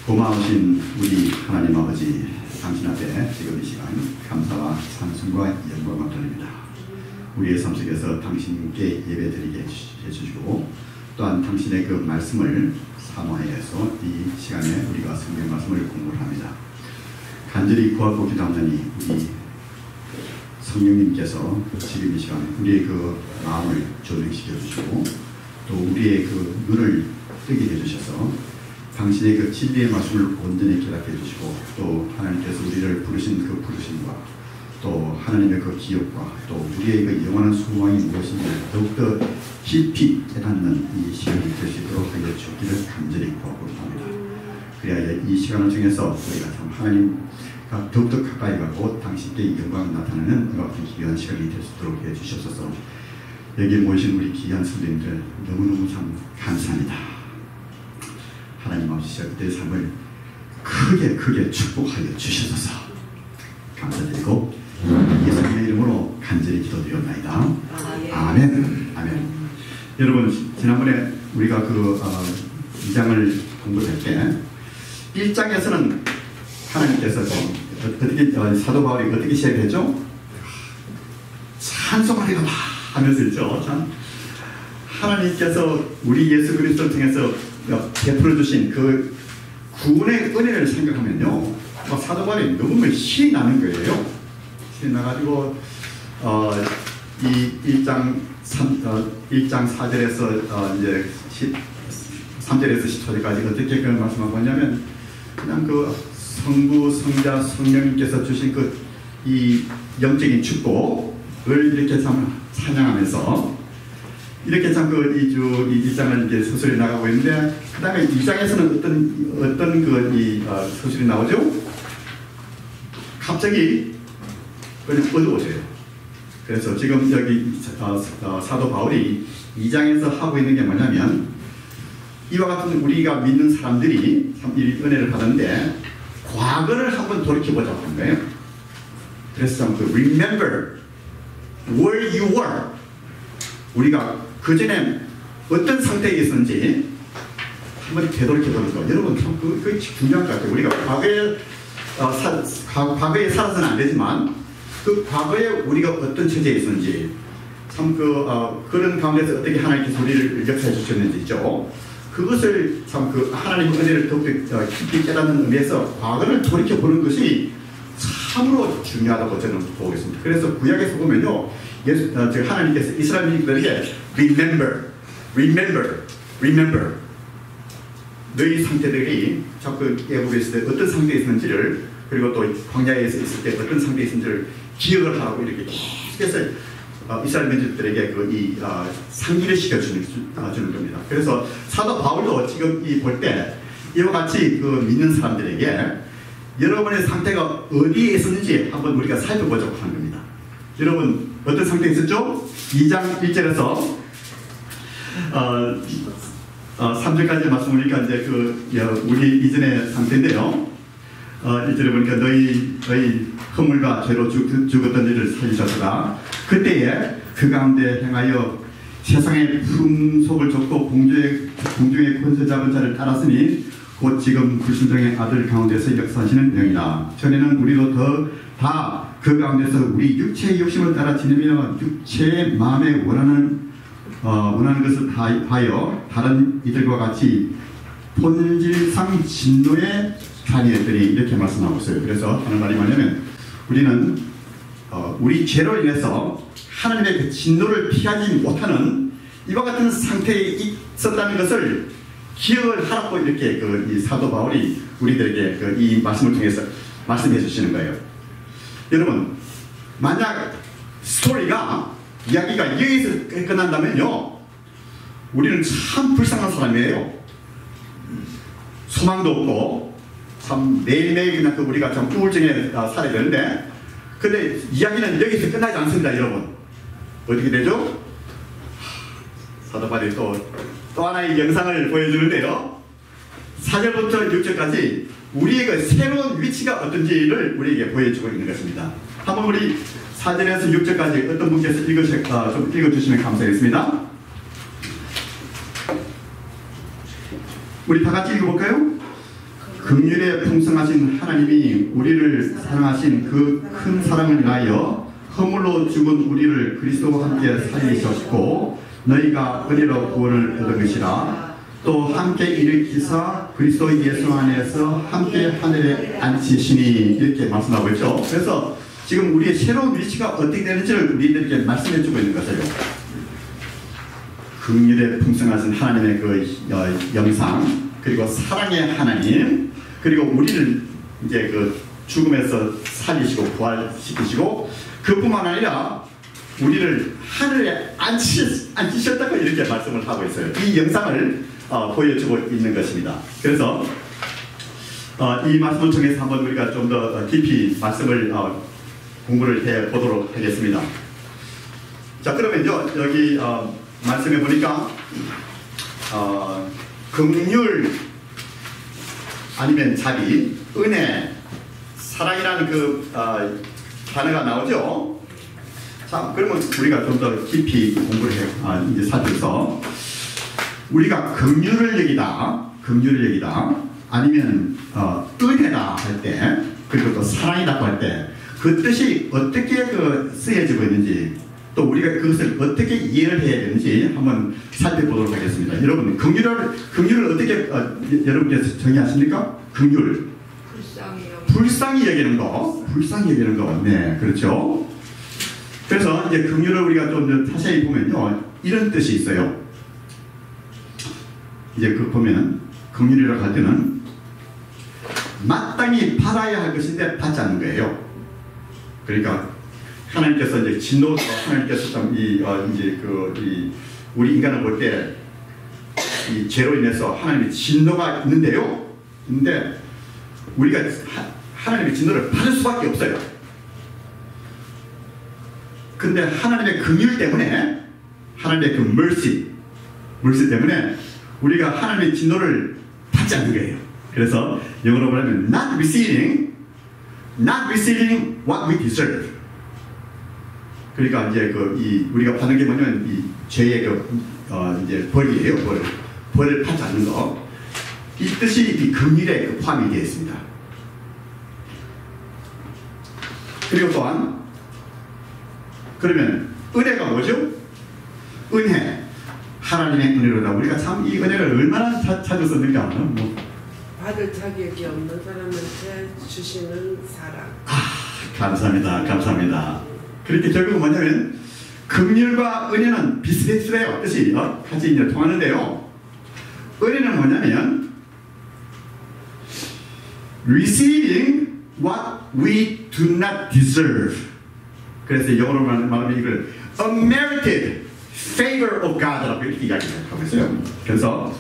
고마우신 우리 하나님 아버지, 당신 앞에 지금 이 시간 감사와 찬송과 영광을 드립니다. 우리의 삶 속에서 당신께 예배드리게 해주시고 또한 당신의 그 말씀을 사모해서 이 시간에 우리가 성경 말씀을 공부를 합니다. 간절히 구하고 기도하노니 우리 성령님께서 지금 이 시간 우리의 그 마음을 조명시켜 주시고 또 우리의 그 눈을 뜨게 해주셔서 당신의 그 진리의 말씀을 온전히 깨닫게 해주시고 또 하나님께서 우리를 부르신 그 부르심과 또 하나님의 그 기억과 또 우리의 그 영원한 소망이 무엇인지 더욱더 깊이 깨닫는 이 시간이 될 수 있도록 하여 주기를 간절히 구하고 합니다. 그래야 이 시간을 통해서 우리가 참 하나님과 더욱더 가까이 가고 당신께 영광을 나타내는 이와 같은 귀한 시간이 될 수 있도록 해주시옵소서. 여기에 모이신 우리 귀한 선생님들 너무너무 참 감사합니다. 하나님 아버지 그때의 삶을 크게 축복하여 주셔서 감사드리고 예수님의 이름으로 간절히 기도드리옵나이다. 아멘. 아멘. 여러분 지난번에 우리가 그 2장을 공부할 때 1장에서는 하나님께서 어떻게 사도 바울이 어떻게 시작했죠? 찬송하리라 하면서 있죠. 참 하나님께서 우리 예수 그리스도를 통해서 베풀어 주신 그 구원의 은혜를 생각하면요, 사도 바울이 너무 신이 나는 거예요. 신이 나가지고 이 1장 4절에서 이제 3절에서 10절까지 어떻게 그런 말씀하고 있냐면 그냥 그 성부, 성자, 성령님께서 주신 그 이 영적인 축복을 이렇게 참 찬양하면서 이렇게 참 그 이 1장을 이제 서술이 나가고 있는데 그 다음에 2장에서는 어떤 그 서술이 나오죠? 갑자기 그냥 어두워져요. 그래서 지금 여기 사도 바울이 2장에서 하고 있는 게 뭐냐면 이와 같은 우리가 믿는 사람들이 참 이 은혜를 받았는데 과거를 한번 돌이켜보자고 하는 거예요. 그래서 참 그 remember where you were, 우리가 그 전에 어떤 상태에 있었는지 한번 되돌이켜보는 거. 여러분 참 그게 중요한 것 같아요. 우리가 과거에 살아서는 안 되지만 그 과거에 우리가 어떤 처지에 있었는지 참 그런 가운데서 어떻게 하나님께서 우리를 역사해 주셨는지 있죠. 그것을 참 그 하나님의 은혜를 더욱더 깊이 깨닫는 의미에서 과거를 돌이켜보는 것이 참으로 중요하다고 저는 보고 있습니다. 그래서 구약에서 보면요, 하나님께서 이스라엘인들에게 remember 너희 상태들이 자꾸 애굽에 있을 때 어떤 상태에 있었는지를, 그리고 또 광야에서 있을 때 어떤 상태에 있었는지를 기억을 하고 이렇게 계속해서 이스라엘 민족들에게 상기를 시켜주는 겁니다. 그래서 사도 바울도 지금 볼 때 이와 같이 믿는 사람들에게 여러분의 상태가 어디에 있었는지 한번 우리가 살펴보자고 하는 겁니다. 여러분 어떤 상태에 있었죠? 2장 1절에서 3절까지 말씀을 보니까 이제 우리 이전의 상태인데요. 1절에 보니까 너희 허물과 죄로 죽었던 일을 살리셨으나 그때에 그 가운데 행하여 세상의 풍속을 쫓고 공중의 권세 잡은 자를 따랐으니 곧 지금 불순종의 아들 가운데서 역사하시는 영이다. 전에는 우리도 다 그 가운데서 우리 육체의 욕심을 따라 지내며 육체의 마음에 원하는 것을 하여 다른 이들과 같이 본질상 진노의 자녀들이 이렇게 말씀하고 있어요. 그래서 하는 말이 뭐냐면 우리는 우리 죄로 인해서 하나님의 그 진노를 피하지 못하는 이와 같은 상태에 있었다는 것을 기억을 하라고 이렇게 이 사도 바울이 우리들에게 이 말씀을 통해서 말씀해 주시는 거예요. 여러분 만약 이야기가 여기서 끝난다면요, 우리는 참 불쌍한 사람이에요. 소망도 없고 참 매일매일 그냥 우리가 참 우울증에 살아야 되는데, 근데 이야기는 여기서 끝나지 않습니다. 여러분 어떻게 되죠? 사도 바울이 또 또 하나의 영상을 보여주는데요. 4절부터 6절까지 우리의 그 새로운 위치가 어떤지를 우리에게 보여주고 있는 것입니다. 한번 우리 4절에서 6절까지 어떤 분께서 좀 읽어주시면 감사하겠습니다. 우리 다 같이 읽어볼까요? 긍휼에 풍성하신 하나님이 우리를 사랑하신 그 큰 사랑을 인하여 허물로 죽은 우리를 그리스도와 함께 살리셨고 너희가 은혜로 구원을 얻은 것이라. 또 함께 일으키사 그리스도 예수 안에서 함께 하늘에 앉히시니 이렇게 말씀하고 있죠. 그래서 지금 우리의 새로운 위치가 어떻게 되는지를 우리들에게 말씀해 주고 있는 것이에요. 긍휼에 풍성하신 하나님의 그 영상, 그리고 사랑의 하나님, 그리고 우리를 이제 그 죽음에서 살리시고 부활시키시고, 그뿐만 아니라 우리를 하늘에 앉히셨다고 이렇게 말씀을 하고 있어요. 이 영상을 보여주고 있는 것입니다. 그래서 이 말씀을 통해서 한번 우리가 좀 더 깊이 말씀을 공부를 해 보도록 하겠습니다. 자, 그러면요, 여기 말씀해 보니까 긍휼 아니면 자비, 은혜, 사랑이라는 그 단어가 나오죠. 자, 그러면 우리가 좀 더 깊이 공부를 이제 살펴서 우리가 긍휼을 여기다, 아니면 은혜다 할 때, 그리고 또 사랑이라고 할 때 그 뜻이 어떻게 쓰여지고 있는지, 또 우리가 그것을 어떻게 이해를 해야 되는지 한번 살펴보도록 하겠습니다. 여러분, 긍휼을 어떻게 여러분께서 정의하십니까? 긍휼, 불쌍히 여기는 거, 네, 그렇죠. 그래서 이제 긍휼을 우리가 좀 자세히 보면요, 이런 뜻이 있어요. 이제 보면 긍휼이라고 할 때는 마땅히 받아야 할 것인데 받지 않는 거예요. 그러니까 하나님께서 이제 하나님께서 참 우리 인간을 볼 때 이 죄로 인해서 하나님의 진노가 있는데요. 근데 우리가 하나님의 진노를 받을 수밖에 없어요. 근데 하나님의 긍휼 때문에, 하나님의 그 mercy 때문에 우리가 하나님의 진노를 받지 않는 거예요. 그래서 영어로 말하면 not receiving what we deserve. 그러니까 이제 우리가 받는 게 뭐냐면 이 죄의 이제 벌이에요. 벌을 받지 않는 거. 이 뜻이 이 긍휼에 포함이 되어 있습니다. 그리고 또한 그러면 은혜가 뭐죠? 은혜, 하나님의 은혜로다. 우리가 참 이 은혜를 얼마나 찾았었는가. 받을 자격이 없는 사람한테 주시는 사랑. 감사합니다. 그렇게 결국은 뭐냐면 긍휼과 은혜는 비슷해요. 뜻이 같이 이제 통하는데요. 은혜는 뭐냐면 receiving what we do not deserve. 그래서 영어로 말하면 이걸 unmerited favor of God라고 이렇게 이야기하고 있어요. 그래서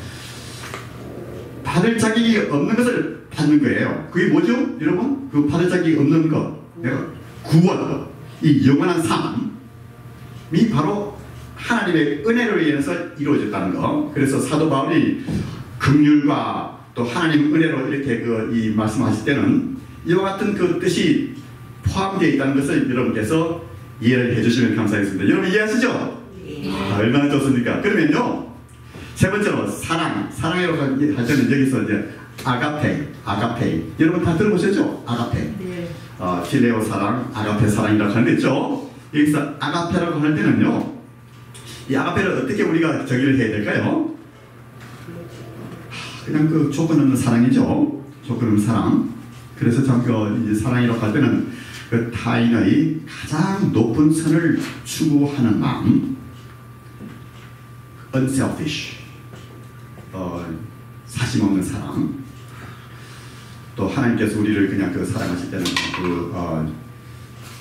받을 자격이 없는 것을 받는 거예요. 그게 뭐죠, 여러분? 그 받을 자격이 없는 것, 구원, 이 영원한 삶이 바로 하나님의 은혜로 인해서 이루어졌다는 거. 그래서 사도 바울이 긍휼과 또 하나님 은혜로 이렇게 이 말씀하실 때는 이와 같은 그 뜻이 포함되어 있다는 것을 여러분께서 이해를 해주시면 감사하겠습니다. 여러분 이해하시죠? 얼마나 좋습니까? 그러면요, 세 번째로 사랑이라고 할 때는 여기서 이제 아가페. 여러분 다 들어보셨죠? 아가페. 네. 필레오 사랑, 아가페 사랑이라고 하는 거 있죠? 여기서 아가페라고 할 때는요, 이 아가페를 어떻게 우리가 정의를 해야 될까요? 그냥 조건 없는 사랑이죠. 조건 없는 사랑. 그래서 참 이제 사랑이라고 할 때는 그 타인의 가장 높은 선을 추구하는 마음, unselfish, 사심 없는 사랑. 또 하나님께서 우리를 그냥 사랑하실 때는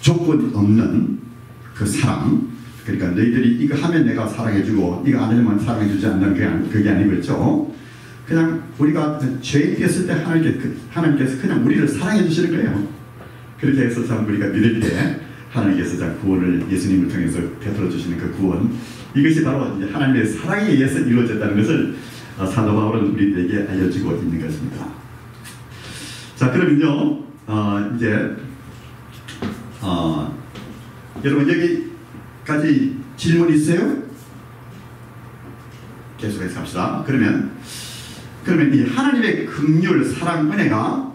조건 없는 그 사랑. 그러니까 너희들이 이거 하면 내가 사랑해주고 이거 안 하면 사랑해주지 않는 그게 아니고 있죠. 그냥 우리가 죄인 되었을 때 하나님께서 그냥 우리를 사랑해 주시는 거예요. 그렇게 해서 참 우리가 믿을 때 하나님께서 참 구원을 예수님을 통해서 베풀어 주시는 그 구원, 이것이 바로 이제 하나님의 사랑에 의해서 이루어졌다는 것을 사도 바울은 우리들에게 알려주고 있는 것입니다. 자, 그러면요, 이제 여러분 여기까지 질문 있어요? 계속해서 합시다. 그러면 이 하나님의 긍휼, 사랑, 은혜가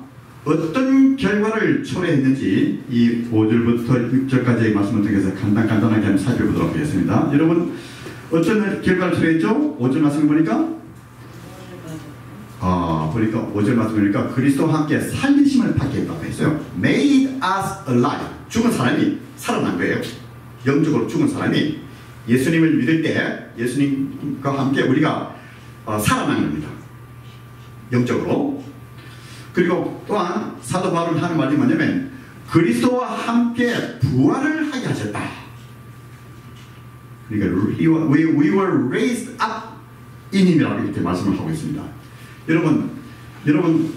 어떤 결과를 초래했는지 이 5절부터 6절까지의 말씀을 통해서 간단하게 한번 살펴보도록 하겠습니다. 여러분 어떤 결과를 초래했죠? 5절 말씀을 보니까 보니까 5절 말씀 보니까 그리스도와 함께 살리심을 받게 했다고 했어요. Made us alive. 죽은 사람이 살아난 거예요. 영적으로 죽은 사람이 예수님을 믿을 때 예수님과 함께 우리가 살아난 겁니다. 영적으로. 그리고 또한 사도 바울은 하는 말이 뭐냐면 그리스도와 함께 부활을 하게 하셨다. 그러니까 we were raised up in Him이라고 이렇게 말씀을 하고 있습니다. 여러분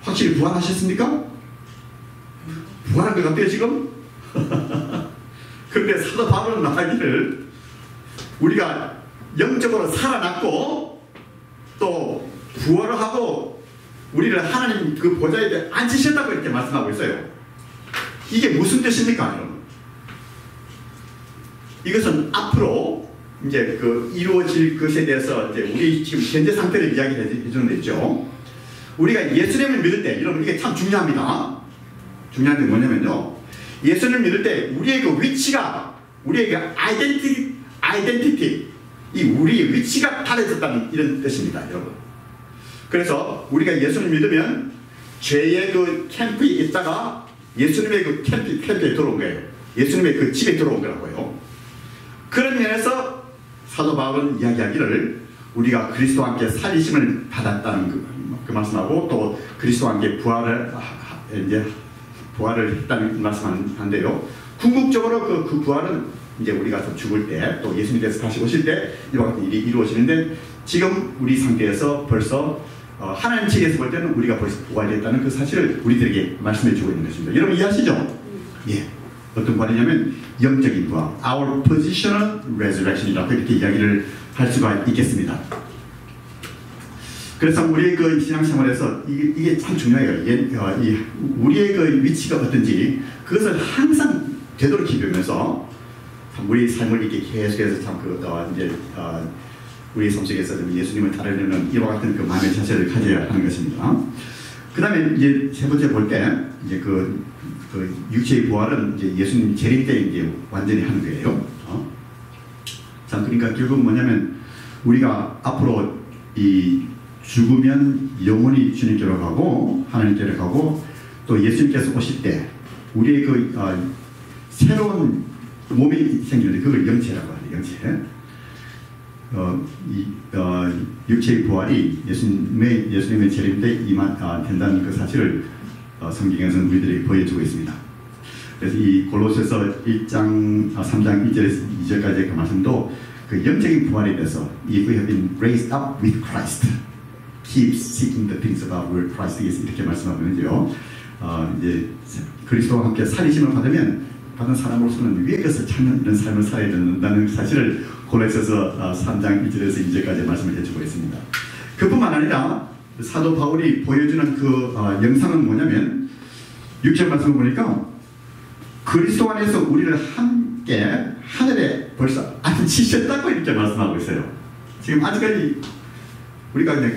확실히 부활하셨습니까? 부활한 것 같아요 지금? 그런데 사도 바울은 말하기를 우리가 영적으로 살아났고 또 부활을 하고 우리를 하나님 그 보좌에 앉히셨다고 이렇게 말씀하고 있어요. 이게 무슨 뜻입니까, 여러분? 이것은 앞으로 이제 그 이루어질 것에 대해서 이제 우리 지금 현재 상태를 이야기해 주는 데 있죠. 우리가 예수님을 믿을 때, 여러분 이게 참 중요합니다. 중요한 게 뭐냐면요, 예수님을 믿을 때 우리의 그 위치가, 우리의 그 아이덴티티, 이 우리의 위치가 달라졌다는 이런 뜻입니다, 여러분. 그래서 우리가 예수님을 믿으면 죄의 그 캠프에 있다가 예수님의 그 캠프에 들어온 거예요. 예수님의 그 집에 들어온 거라고요. 그런 면에서 사도 바울은 이야기하기를 우리가 그리스도와 함께 살리심을 받았다는 그 말씀하고 또 그리스도와 함께 부활을 했다는 말씀한데요. 궁극적으로 그 부활은 이제 우리가 죽을 때 또 예수님께서 다시 오실 때 이와 같은 일이 이루어지는데 지금 우리 상태에서 벌써 하나님 측에서 볼 때는 우리가 벌써 부활했다는 그 사실을 우리들에게 말씀해 주고 있는 것입니다. 여러분 이해하시죠? 예. 어떤 부활이냐면 영적인 부활, our positional resurrection이라고 이렇게 이야기를 할 수가 있겠습니다. 그래서 우리의 그 신앙생활에서 이게 참 중요해요. 우리의 그 위치가 어떤지 그것을 항상 되돌이키면서 참 우리 삶을 이렇게 계속해서 참 우리 삶 속에서 예수님을 따르려는 이와 같은 그 마음의 자세를 가져야 하는 것입니다. 그 다음에 이제 세 번째 볼 때 이제 그 육체의 부활은 이제 예수님 재림 때 이제 완전히 하는 거예요. 자, 그러니까 결국 뭐냐면 우리가 앞으로 이 죽으면 영원히 주님께로 가고 하나님께로 가고 또 예수님께서 오실 때 우리의 그 새로운 몸이 생기는데 그걸 영체라고 하네요. 영체. 육체의 부활이 예수님의 재림 때 된다는 그 사실을 성경에서는 우리들에게 보여주고 있습니다. 그래서 이 골로새서 1장 3장 1절에서 2절까지의 그 말씀도 그 영적인 부활에 대해서 We have been raised up with Christ. Keep seeking the things about where Christ is. 이렇게 말씀하고 있는데요. 이제 그리스도와 함께 살리심을 받은 사람으로서는 위의 것을 찾는 이런 삶을 살아야 된다는 사실을 골로새서 3장 1절에서 2절까지 말씀을 해주고 있습니다. 그뿐만 아니라 사도 바울이 보여주는 그 영상은 뭐냐면 6절 말씀을 보니까 그리스도 안에서 우리를 함께 하늘에 벌써 앉히셨다고 이렇게 말씀하고 있어요. 지금 아직까지 우리가 그냥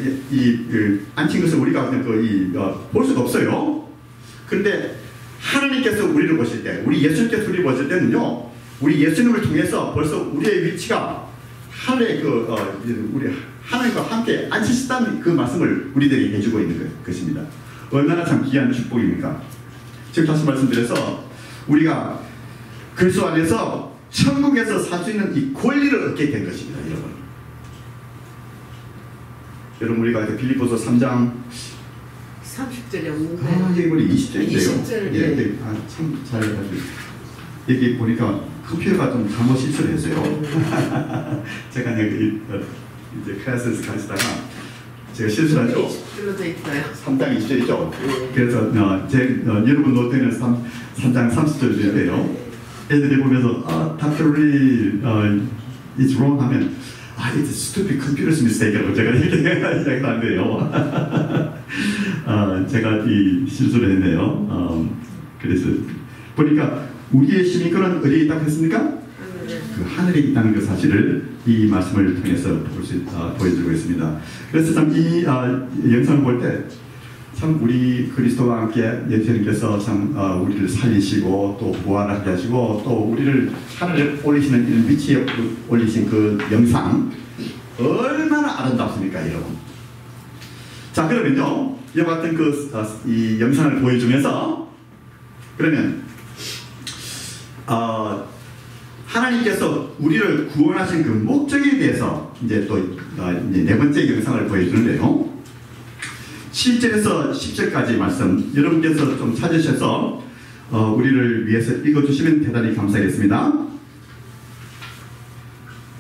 앉힌 것을 우리가 그냥 볼 수가 없어요. 그런데 하나님께서 우리를 보실 때, 우리 예수님께서 우리를 보실 때는요, 우리 예수님을 통해서 벌써 우리의 위치가 하늘에 우리 하나님과 함께 앉히셨다는 그 말씀을 우리들에게 해주고 있는 것입니다. 얼마나 참 귀한 축복입니까? 지금 다시 말씀드려서 우리가 그리스도 안에서 천국에서 살 수 있는 이 권리를 얻게 된 것입니다, 여러분. 여러분 우리가 빌립보서 3장 30절이 없는데 여기 보니 20절인데요. 20절, 예, 참 잘해가지고 여기 보니까 컴퓨터가 좀 잘못 실수를 했어요. 제가 이제 클래스에서 가르치다가 제가 실수를 하죠. 20절로 돼 있어요. 3장 20절이죠. 그래서 여러분 노트에는 3장 30절이 돼요. 애들이 보면서 닥터리 it's wrong 하면 it's stupid computer's mistake라고 제가 얘기하기도 한데요. 제가 이 실수를 했네요. 그래서 보니까 우리의 힘이 그런 어디에 있다고 했습니까? 그 하늘에 있다는 그 사실을 이 말씀을 통해서 보여주고 있습니다. 그래서 참 이 영상을 볼 때 참 우리 그리스도와 함께 예수님께서 참 우리를 살리시고 또 부활하게 하시고 또 우리를 하늘에 올리시는 이런 위치에 올리신 그 영상 얼마나 아름답습니까, 여러분? 자, 그러면요 이와 같은 이 영상을 보여주면서 그러면 하나님께서 우리를 구원하신 그 목적에 대해서 이제 또 이제 네 번째 영상을 보여주는데요. 7절에서 10절까지 말씀 여러분께서 좀 찾으셔서 우리를 위해서 읽어주시면 대단히 감사하겠습니다.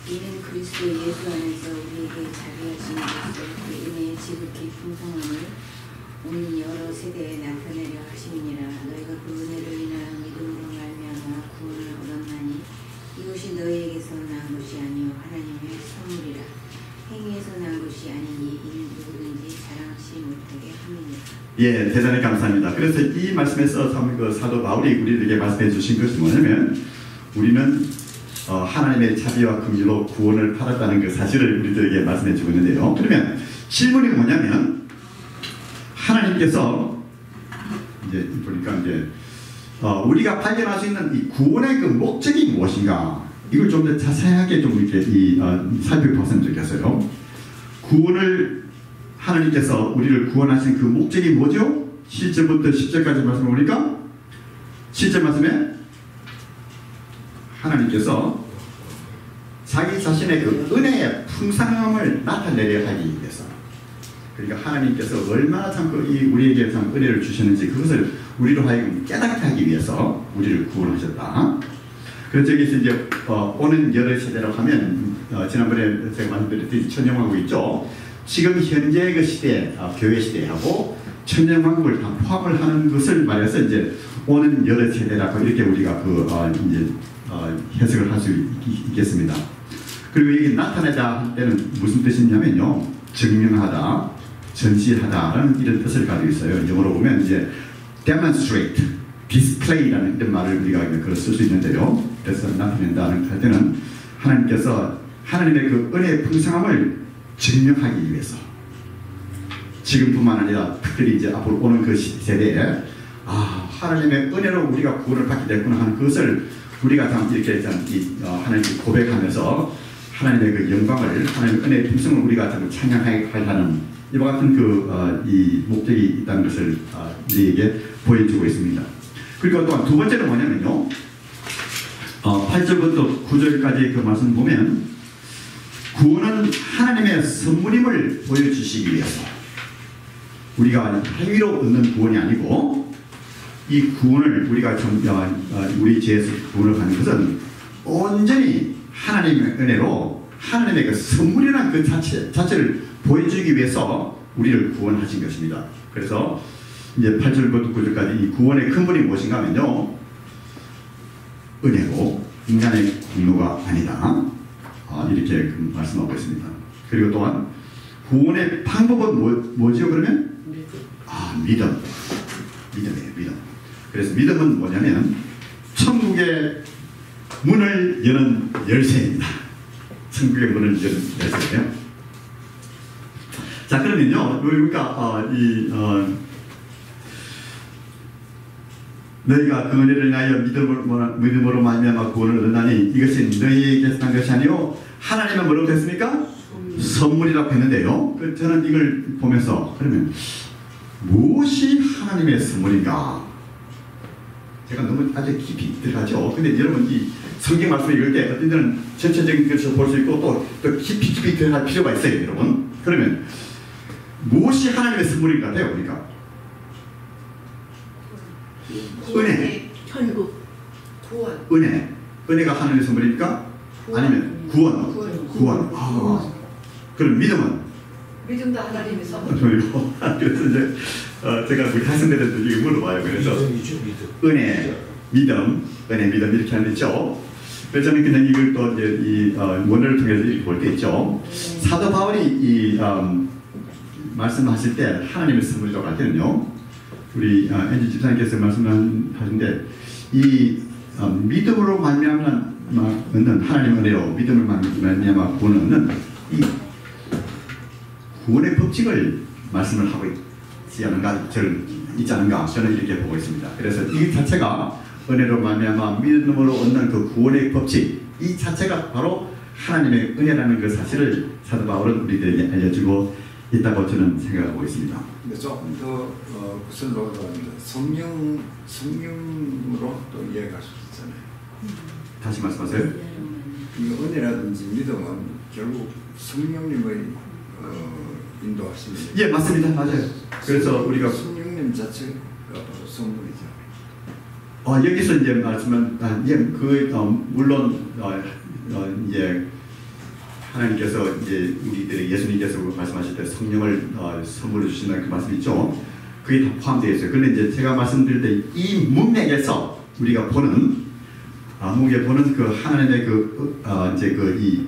이는 그리스도 예수 안에서 우리에게 자비하신 것을 인해 지극히 풍성함을 온 여러 세대에 나타내려 하심이니라. 너희가 그 은혜를 인하여 믿음으로 말미암아 구원을 얻었나니 이것이 너희에게서 난 것이 아니요 하나님의 선물이라. 행위에서 난 것이 아니니 이는 누구든지 자랑하지 못하게 함이니라. 예, 대단히 감사합니다. 그래서 이 말씀에서 그 사도 바울이 우리에게 말씀해 주신 것이 뭐냐면 우리는 하나님의 자비와 긍휼로 구원을 받았다는 그 사실을 우리들에게 말씀해 주고 있는데요. 그러면 질문이 뭐냐면 하나님께서 이제 보니까 이제 우리가 발견할 수 있는 이 구원의 그 목적이 무엇인가 이걸 좀 더 자세하게 좀 이렇게 살펴봤으면 좋겠어요. 구원을 하나님께서 우리를 구원하신 그 목적이 뭐죠? 7절부터 10절까지 말씀을 보니까 7절 말씀에 하나님께서 자기 자신의 그 은혜의 풍성함을 나타내려 하기 위해서 그러니까 하나님께서 얼마나 참 우리에게 참 은혜를 주셨는지 그것을 우리로 하여금 깨닫게 하기 위해서 우리를 구원하셨다. 그래서 여기서 이제 오는 여러 세대라고 하면 지난번에 제가 말씀드렸듯이 천년왕국 있죠. 지금 현재의 그 시대, 교회 시대하고 천년왕국을 다 포함을 하는 것을 말해서 이제 오는 여러 세대라고 이렇게 우리가 이제 해석을 할 수 있겠습니다. 그리고 이게 나타내다 할 때는 무슨 뜻이냐면요, 증명하다, 전시하다라는 이런 뜻을 가지고 있어요. 영어로 보면 이제 demonstrate, display라는 이런 말을 우리가 그걸 쓸 수 있는데요. 그래서 나타낸다는 할 때는 하나님께서 하나님의 그 은혜의 풍성함을 증명하기 위해서 지금뿐만 아니라 특별히 이제 앞으로 오는 그 세대에 하나님의 은혜로 우리가 구원을 받게 됐구나 하는 그것을 우리가 참 이렇게 하나님께 고백하면서 하나님의 그 영광을 하나님의 은혜의 풍성을 우리가 참 찬양하는 이와 같은 이 목적이 있다는 것을 우리에게 보여주고 있습니다. 그리고 또한 두 번째는 뭐냐면요, 8절부터 9절까지 그 말씀 보면 구원은 하나님의 선물임을 보여주시기 위해서 우리가 행위로 얻는 구원이 아니고 이 구원을 우리가 우리 죄에서 구원을 받는 것은 온전히 하나님의 은혜로 하나님의 그 선물이라는 그 자체를 보여주기 위해서 우리를 구원하신 것입니다. 그래서 이제 8절부터 9절까지 이 구원의 근본이 무엇인가 하면요, 은혜고 인간의 공로가 아니다, 이렇게 말씀하고 있습니다. 그리고 또한 구원의 방법은 뭐지요? 그러면 믿음이에요. 믿음. 그래서 믿음은 뭐냐면 천국의 문을 여는 열쇠입니다. 천국의 문을 여는 열쇠예요. 자, 그러면요, 우리가 너희가 그 은혜를 인하여 믿음으로 말미암아 구원을 얻으나니 이것이 너희에게서 난 것이 아니요 하나님은 뭐라고 했습니까? 선물이라고 했는데요. 저는 이걸 보면서 그러면 무엇이 하나님의 선물인가? 제가 너무 아주 깊이 들어가죠. 근데 여러분 이 성경 말씀을 읽을 때 어떤 데는 전체적인 것을 볼 수 있고 또 깊이 들어갈 필요가 있어요, 여러분. 그러면 무엇이 하나님의 선물인 것 같아요, 우리가? 은혜, 천국, 구원. 은혜가 하나님의 선물입니까? 아니면 구원. 그럼 믿음은? 믿음도 하나님의 선물. 그래서 이제 제가 우리 학생들한테 이게 물어봐요. 그래서 은혜, 믿음 이렇게 하는 데 있죠. 그래서 저는 그냥 이걸 또 이제 이 원어를 통해서 이렇게 볼 때 있죠. 사도 바울이 이 말씀하실 때 하나님의 선물이라고 할 때는요. 우리 엔지 집사님께서 말씀하시는데 이 믿음으로 말미암는 하나님의 은혜로 믿음을 말미암아 구원을 얻는 이 구원의 법칙을 말씀을 하고 있지 않은가 저는 이렇게 보고 있습니다. 그래서 이 자체가 은혜로 말미암아 믿음으로 얻는 그 구원의 법칙 이 자체가 바로 하나님의 은혜라는 그 사실을 사도 바울은 우리들에게 알려주고 있다고 저는 생각하고 있습니다. 근데 조금 더 구체적으로 성령으로 또 이해할 수 있잖아요. 다시 말씀하세요. 이 은혜라든지 믿음은 결국 성령님의 인도하시는. 예, 맞습니다. 맞아요. 그래서 우리가 성령님 자체가 선물이죠. 여기서 이제 말씀은 물론 이제 하나님께서 이제 우리들의 예수님께서 말씀하실 때 성령을 선물해 주신다는 그 말씀 있죠. 그게 다 포함되어 있어요. 그런데 이제 제가 말씀드릴 때 이 문맥에서 우리가 보는 그 하나님의 이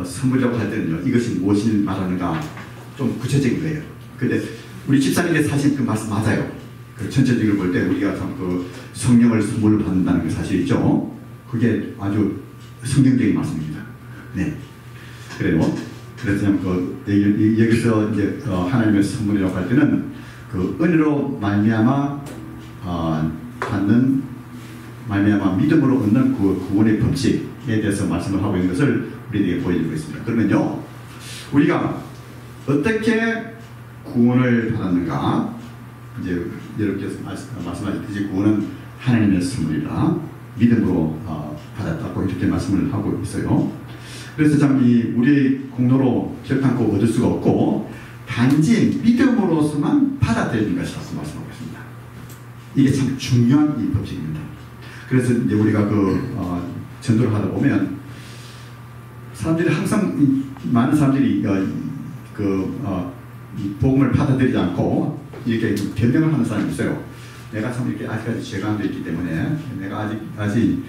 선물이라고 할 때는요. 이것이 무엇을 말하는가 좀 구체적인 거예요. 근데 우리 집사님께서 사실 그 말씀 맞아요. 그 전체적으로 볼 때 우리가 참 그 성령을 선물로 받는다는 그 사실 있죠. 그게 아주 성경적인 말씀입니다. 네. 그래요. 그래서 여기서 이제 하나님의 선물이라고 할 때는 그 은혜로 말미암아 믿음으로 얻는 그 구원의 법칙에 대해서 말씀을 하고 있는 것을 우리에게 보여주고 있습니다. 그러면요, 우리가 어떻게 구원을 받았는가? 이제 여러분께서 말씀하셨듯이 구원은 하나님의 선물이라 믿음으로 받았다고 이렇게 말씀을 하고 있어요. 그래서 참 우리의 공로로 결단코 얻을 수가 없고 단지 믿음으로서만 받아들이는 것이라고 말씀하고 있습니다. 이게 참 중요한 이 법칙입니다. 그래서 이제 우리가 전도를 하다 보면 사람들이 항상 많은 사람들이 복음을 받아들이지 않고 이렇게 변명을 하는 사람이 있어요. 내가 참 이렇게 아직까지 죄가 안 돼 있기 때문에 내가 아직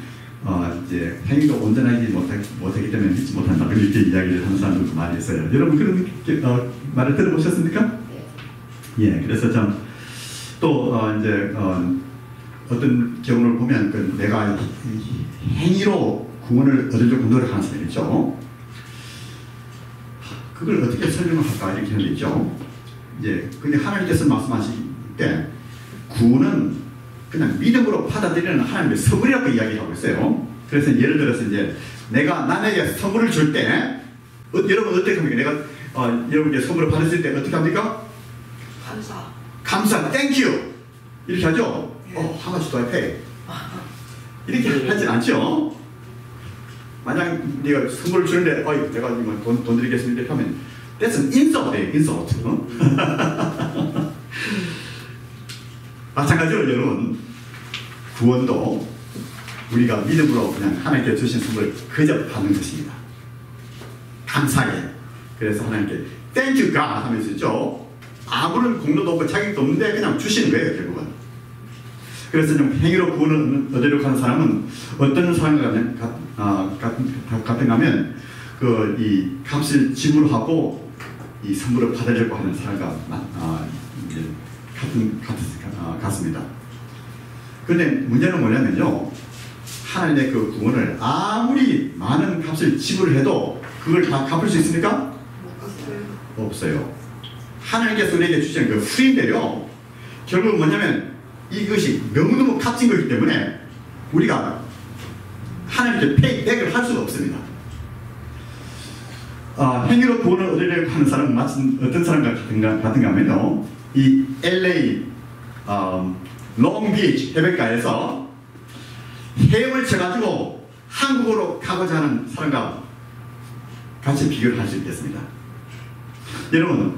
이제 행위가 온전하지 못하기 때문에 믿지 못한다. 이렇게 이야기를 하는 사람들도 많이 있어요. 여러분 그런 말을 들어보셨습니까? 예. 그래서 참 또 이제 어떤 경우를 보면 내가 행위로 구원을 얻으려고 노력하는 사람이 있죠. 그걸 어떻게 설명을 할까 이렇게 하는 게 있죠. 예. 근데 하나님께서 말씀하실 때 구원은 그냥 믿음으로 받아들이는 하나님의 선물이라고 이야기하고 있어요. 그래서 예를 들어서 이제 내가 남에게 선물을 줄 때 여러분 어떻게 합니까? 내가 여러분께 선물을 받았을 때 어떻게 합니까? 감사, thank you 이렇게 하죠. how much do I pay? 이렇게 하진 않죠. 만약 네가 선물을 주는데 내가 돈 드리겠습니다 이렇게 하면 that's an insult. 마찬가지로 여러분 구원도 우리가 믿음으로 그냥 하나님께 주신 선물을 그저 받는 것입니다. 감사하게. 그래서 하나님께 Thank you God 하면서 있죠. 아무런 공로도 없고 자격도 없는데 그냥 주시는 거예요 결국은. 그래서 좀 행위로 구원을 얻으려고 하는 사람은 어떤 사람과 같은가 하면 이 값을 지불하고 이 선물을 받으려고 하는 사람과 같습니다. 그런데 문제는 뭐냐면요. 하나님의 그 구원을 아무리 많은 값을 지불해도 그걸 다 갚을 수 있습니까? 없어요. 하나님께서 우리에게 주신 그 후인데요. 결국 뭐냐면 이것이 너무너무 값진 거기 때문에 우리가 하나님께 페이백을 할 수가 없습니다. 행위로 구원을 얻으려고 하는 사람은 마치 어떤 사람과 같은가 하면요. 이 LA 롱비치 해변가에서 헤엄을 쳐가지고 한국으로 가고자 하는 사람과 같이 비교를 할 수 있겠습니다. 여러분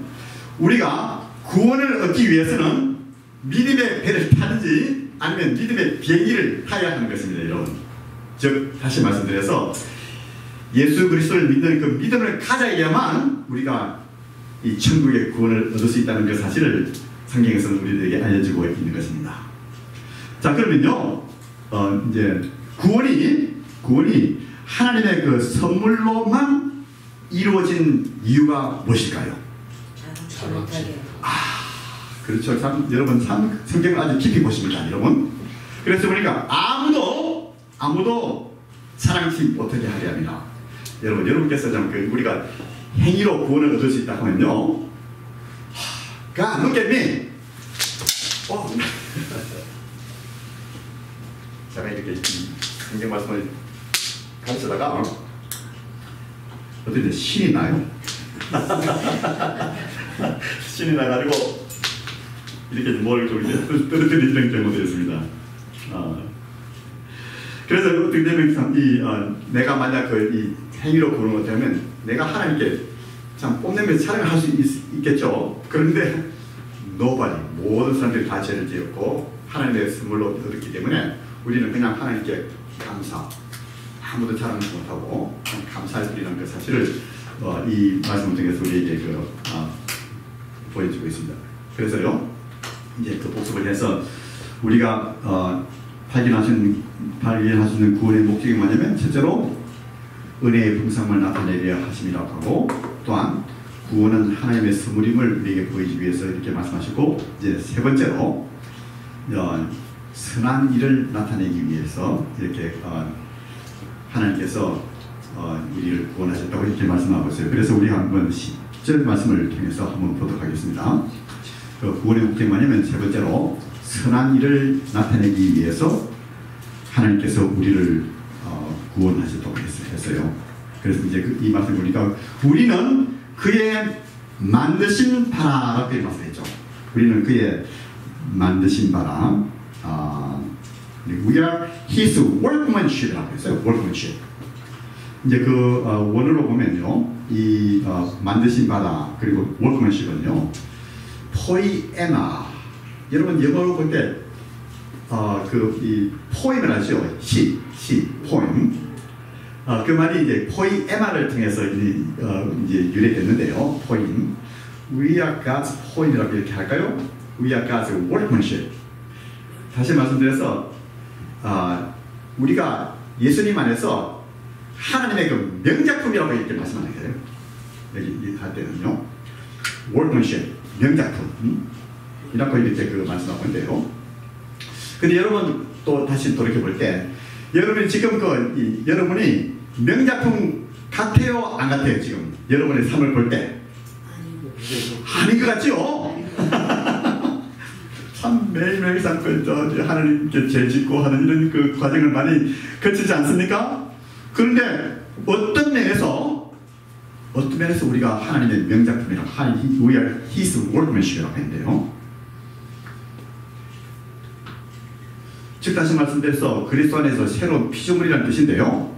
우리가 구원을 얻기 위해서는 믿음의 배를 타든지 아니면 믿음의 비행기를 타야 하는 것입니다. 여러분 즉 다시 말씀드려서 예수 그리스도를 믿는 그 믿음을 가져야만 우리가 이 천국의 구원을 얻을 수 있다는 그 사실을 성경에서는 우리들에게 알려주고 있는 것입니다. 자 그러면요 이제 구원이 하나님의 그 선물로만 이루어진 이유가 무엇일까요? 잘못하게. 그렇죠. 참 여러분 참 성경을 아주 깊이 보십니다, 여러분. 그래서 보니까 아무도 사랑치 못하게 하려 합니다. 여러분께서 좀 우리가 행위로 구원을 얻을 수 있다 하면요. God, look at me. 제가 이렇게 성경 말씀을 가르치다가 어떻게 신이 나요? 신이 나가지고 이렇게 뭘 좀 떨어뜨리는 경우도 있습니다. 그래서 어떻게 되면 내가 만약 이 행위로 구원을 못하면 내가 하나님께 참 뽐내면서 사랑을 할 수 있겠죠. 그런데 nobody, 모든 사람들이 다 죄를 지었고 하나님의 선물로 얻었기 때문에 우리는 그냥 하나님께 감사, 아무도 자랑하지 못하고 감사할 뿐이라는 그 사실을 이 말씀을 통해서 우리에게 보여주고 있습니다. 그래서요, 이제 그 복습을 해서 우리가 발견할 수 있는 구원의 목적이 뭐냐면, 첫째로 은혜의 풍성함을 나타내려 하심이라고 하고, 또한 구원은 하나님의 선물임을 우리에게 보이기 위해서 이렇게 말씀하시고, 이제 세 번째로 선한 일을 나타내기 위해서 이렇게 하나님께서 우리를 구원하셨다고 이렇게 말씀하고 있어요. 그래서 우리 한번 10절 말씀을 통해서 한번 보도록 하겠습니다. 그 구원의 목적이 뭐냐면, 세 번째로 선한 일을 나타내기 위해서 하나님께서 우리를 구원하셨다고 했어요. 그래서 이제 이 말씀 보니까 우리는 그의 만드신 바라라고 말씀했죠. 우리는 그의 만드신 바라. We are His workmanship이라고 했어요. workmanship. 이제 그 원어로 보면요, 이 만드신 바라 그리고 workmanship은요, 포이에마. 여러분 영어로 볼 때 이 포임을 하죠. 시, 포임. 그 말이 이제 포이에마를 통해서 이제 유래됐는데요. 포임. We are God's poem이라고 이렇게 할까요? We are God's workmanship. 다시 말씀드려서 우리가 예수님 안에서 하나님의 그 명작품이라고 이렇게 말씀하는 거예요. 여기 할 때는요, workmanship, 명작품. 이라고 이렇게 그 말씀하고 있는데요. 근데 여러분 또 다시 돌이켜 볼 때, 여러분이 지금 여러분이 명작품 같아요, 안 같아요? 지금 여러분의 삶을 볼 때 아닌 것 같죠? 참 매일매일 하나님께 죄 짓고 하는 이런 그 과정을 많이 거치지 않습니까? 그런데 어떤 면에서 우리가 하나님의 명작품이라고, We are His workmanship이라고 했는데요. 즉 다시 말씀드려서 그리스도 안에서 새로운 피조물이라는 뜻인데요.